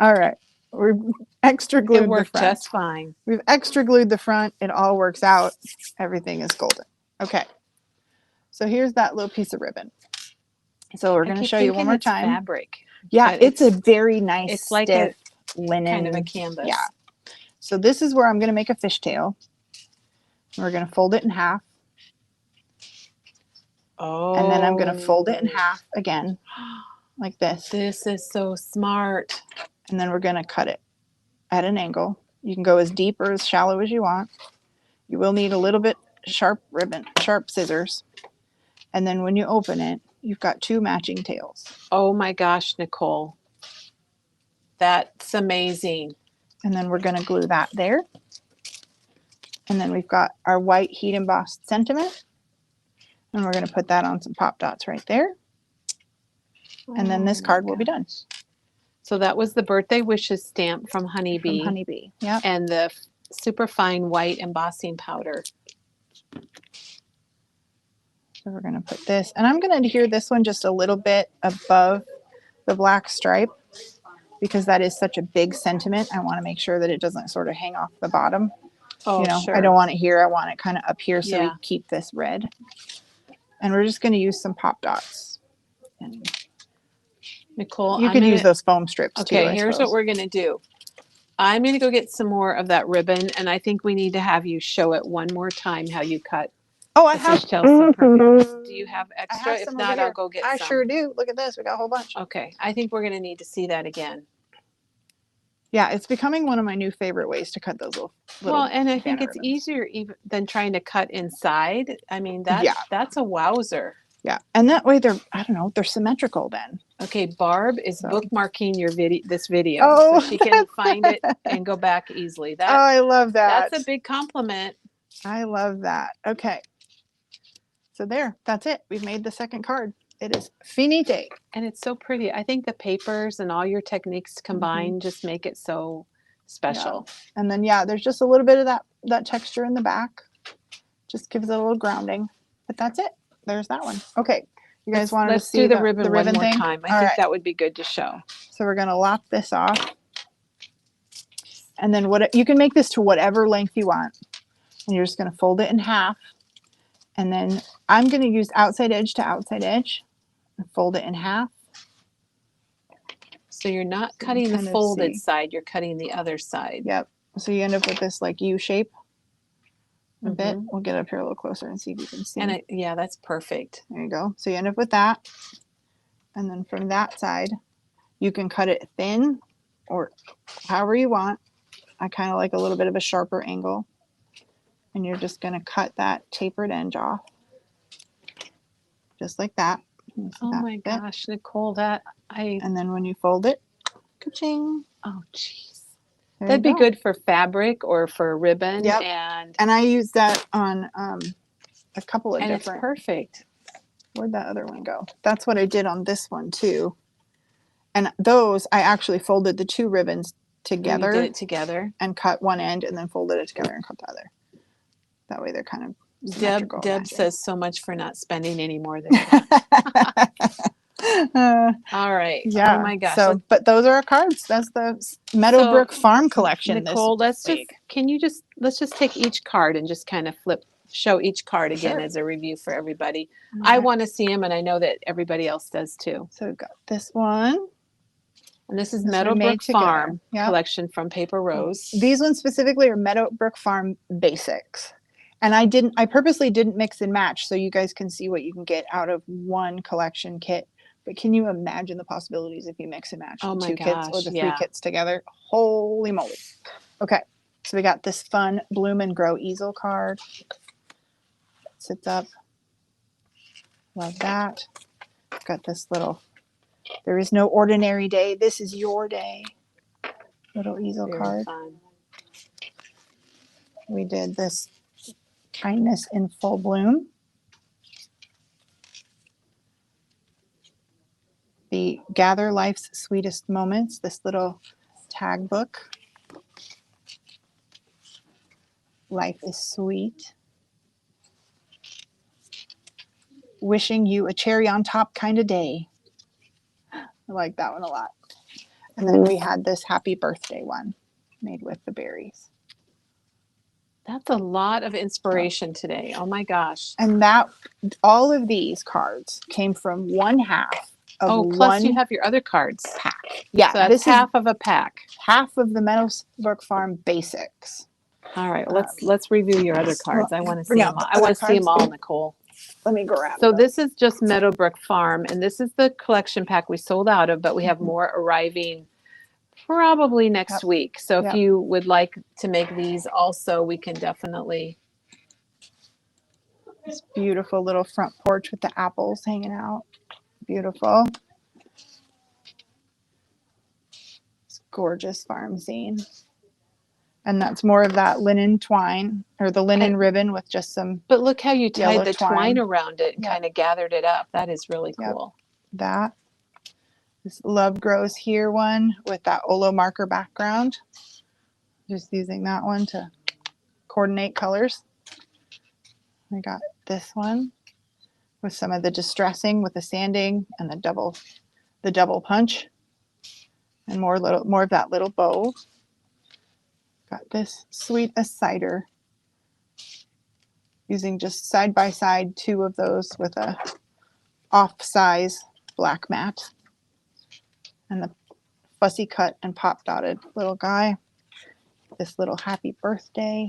All right. We've extra glued the front. It worked just fine. We've extra glued the front. It all works out. Everything is golden. Okay. So here's that little piece of ribbon. So we're going to show you one more time. Fabric. Yeah, it's a very nice, it's like stiff linen. Kind of a canvas. Yeah. So this is where I'm going to make a fishtail. We're going to fold it in half. Oh. And then I'm going to fold it in half again, like this. This is so smart. And then we're going to cut it at an angle. You can go as deep or as shallow as you want. You will need a little bit sharp scissors. And then when you open it, you've got two matching tails. Oh my gosh, Nicole. That's amazing. And then we're going to glue that there. And then we've got our white heat embossed sentiment. And we're going to put that on some pop dots right there. And then this card will be done. So that was the birthday wishes stamp from From Honeybee Honeybee. Yep. and the super fine white embossing powder. So we're going to put this, and I'm going to adhere this one just a little bit above the black stripe because that is such a big sentiment. I want to make sure that it doesn't sort of hang off the bottom. Oh, You know, sure. I don't want it here. I want it kind of up here so we Yeah. keep this red. And we're just going to use some pop dots. And Nicole, you could use those foam strips too. Okay, I here's suppose. what we're going to do. I'm going to go get some more of that ribbon, and I think we need to have you show it one more time how you cut Oh, I the have. fishtail so perfect. Do you have I extra? have If some not, over here. I'll go get I some. sure do. Look at this. We got a whole bunch. Okay, I think we're going to need to see that again. Yeah, it's becoming one of my new favorite ways to cut those little Well, and I think banner it's ribbons. easier even than trying to cut inside. I mean, Yeah. that's a wowzer. Yeah, and that way they're, I don't know, they're symmetrical then. Okay, Barb is So- bookmarking this video Oh, so she can find it and go back easily. Oh, I love that. That's a big compliment. I love that. Okay. So there, that's it. We've made the second card. It is finite. And it's so pretty. I think the papers and all your techniques combined just make it so special. And then, yeah, there's just a little bit of that texture in the back. Just gives it a little grounding. But that's it. There's that one. Okay. You guys wanted to Let's see do the ribbon one more thing? time. I All think right. that would be good to show. So we're going to lop this off. And then you can make this to whatever length you want. And you're just going to fold it in half. And then I'm going to use outside edge to outside edge and fold it in half. So you're not So you cutting the kind of folded see. side, you're cutting the other side. Yep. So you end up with this like U shape a bit. Mhm. We'll get up here a little closer and see if you can see. And yeah, that's perfect. There you go. So you end up with that. And then from that side, you can cut it thin or however you want. I kind of like a little bit of a sharper angle. And you're just going to cut that tapered edge off. Just like that. Oh my gosh, Nicole, And then when you fold it, ka-ching. oh jeez. There That'd you be go. good for fabric or for ribbon. Yep. And And I use that on a couple of it's different. perfect. Where'd that other one go? That's what I did on this one too. And those, I actually folded the two ribbons together. You did it together. And cut one end and then folded it together and cut the other. That way they're kind of symmetrical. Deb says so much for not spending any more than all right. Yeah. Oh my gosh. So, but those are our cards. That's the Meadowbrook Farm collection. Nicole, let's just take each card and just kind of show each card again Sure. as a review for everybody. I want to see them, and I know that everybody else does too. So we've got this one. And this is This one made Meadowbrook together. Farm Yep. collection from Paper Rose. These ones specifically are Meadowbrook Farm Basics. And I purposely didn't mix and match so you guys can see what you can get out of one collection kit. But can you imagine the possibilities if you mix and match the two kits or the three kits together? Holy moly. Okay, so we got this fun Bloom and Grow easel card. Sits up. Love that. Got this little, there is no ordinary day. This is your day. Little easel Very card. fun. We did this kindness in full bloom. The Gather Life's Sweetest Moments, this little tag book. Life is sweet. Wishing you a cherry on top kind of day. I like that one a lot. And then we had this happy birthday one made with the berries. That's a lot of inspiration today. Oh my gosh. And all of these cards came from one half of plus you have your other cards. pack. Yeah, So that's half of a pack. Half of the Meadowbrook Farm Basics. All right, let's review your other cards. I want to see them all. I want to see them all, Nicole. Let me grab So them. this is just Meadowbrook Farm, and this is the collection pack we sold out of, but we have more arriving probably next week. So if you would like to make these also, we can definitely. This beautiful little front porch with the apples hanging out. Beautiful. It's gorgeous farm scene. And that's more of that linen twine or the linen ribbon with just some. But look how you tied yellow the twine around it and Yep. kind of gathered it up. That is really Yep. cool. That. This Love Grows Here one with that Olo marker background. Just using that one to coordinate colors. I got this one with some of the distressing with the sanding and the double punch, and more of that little bow. Got this Sweet as Cider, using just side by side 2 of those with a off size black mat, and the fussy cut and pop dotted little guy. This little Happy Birthday.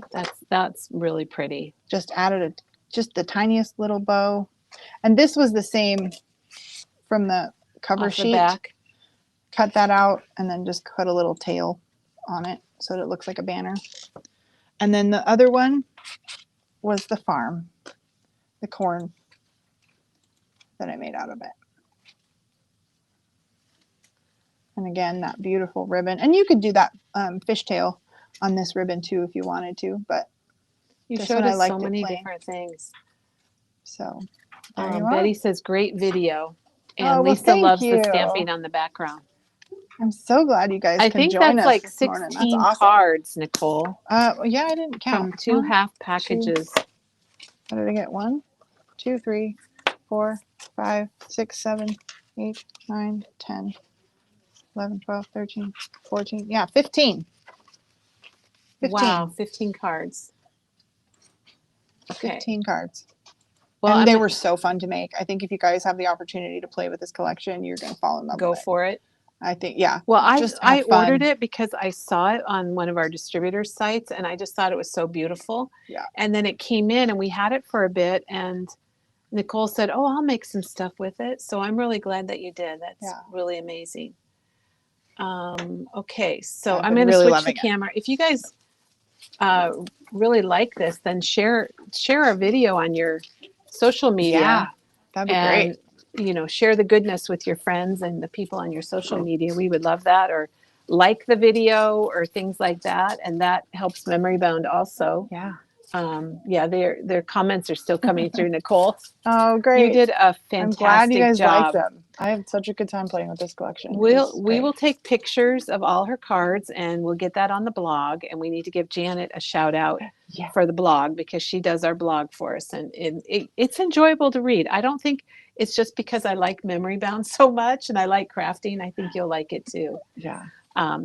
That's really pretty. Just added just the tiniest little bow. And this was the same from the cover sheet. The back. Cut that out and then just cut a little tail on it so that it looks like a banner. And then the other one was the farm, the corn that I made out of it. And again, that beautiful ribbon. And you could do that fishtail on this ribbon too if you wanted to, but you showed us so many different things. So Betty says great video, and well, Lisa loves the stamping on the background. I'm so glad you guys could join us. I think that's like this morning. 16 That's awesome. cards, Nicole. Yeah, I didn't count. From 2 half packages. What did I get? 1, 2, 3, 4, 5, 6, 7, 8, 9, 10, 11, 12, 13, 14. Yeah, 15. Wow, 15 cards. Okay. 15 cards. Well, and they were so fun to make. I think if you guys have the opportunity to play with this collection, you're going to fall in love with it. Go for it. I think, yeah. Well, I ordered it because I saw it on one of our distributors' sites, and I just thought it was so beautiful. Yeah. And then it came in, and we had it for a bit, and Nicole said, "Oh, I'll make some stuff with it." So I'm really glad that you did. That's really amazing. Okay, so I'm going to switch the camera. If you guys really like this, then share our video on your social media. Yeah, that'd be great. You know, share the goodness with your friends and the people on your social media. We would love that. Or like the video or things like that. And that helps Memory Bound also. Yeah. Yeah, their comments are still coming through, Nicole. Oh, great. You did a fantastic I'm glad you guys job. like them. I had such a good time playing with this collection. We will take pictures of all her cards and we'll get that on the blog. And we need to give Janet a shout out for the blog because she does our blog for us. And it's enjoyable to read. I don't think it's just because I like Memory Bound so much and I like crafting. I think you'll like it too. Yeah.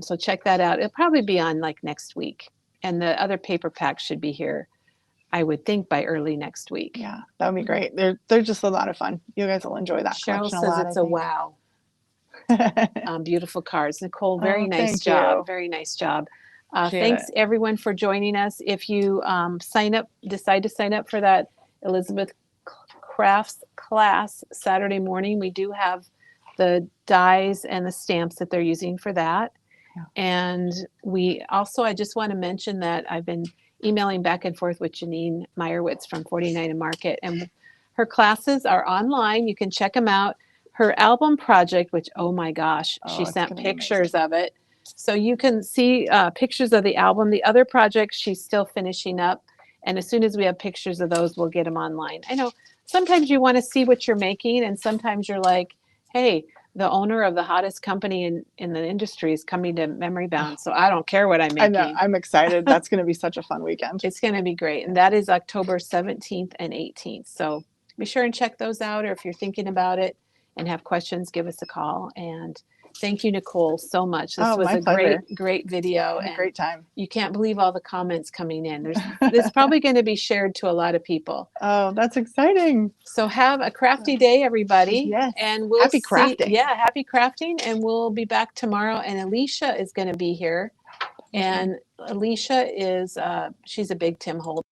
So check that out. It'll probably be on like next week. And the other paper packs should be here, I would think, by early next week. Yeah, that would be great. They're just a lot of fun. You guys will enjoy that. Cheryl says lot, it's a wow. Beautiful cards. Nicole, very nice job. You. Very nice job. Thanks everyone for joining us. If you decide to sign up for that Elizabeth Crafts class Saturday morning, we do have the dies and the stamps that they're using for that. Yeah. And I just want to mention that I've been emailing back and forth with Janine Meyerowitz from 49 and Market, and her classes are online. You can check them out. Her album project, which, oh my gosh, she sent pictures of it. So you can see pictures of the album. The other projects she's still finishing up. And as soon as we have pictures of those, we'll get them online. I know sometimes you want to see what you're making, and sometimes you're like, hey, the owner of the hottest company in the industry is coming to Memory Bound, so I don't care what I'm making. I know. I'm excited. That's going to be such a fun weekend. It's going to be great. And that is October 17th and 18th. So be sure and check those out, or if you're thinking about it and have questions, give us a call. And thank you, Nicole, so much. This was a great video. And a great time. You can't believe all the comments coming in. It's probably going to be shared to a lot of people. Oh, that's exciting. So have a crafty day, everybody. Yes. And we'll happy crafting. Yeah, happy crafting. And we'll be back tomorrow. And Alicia is going to be here. And Alicia is, she's a big Tim Holder.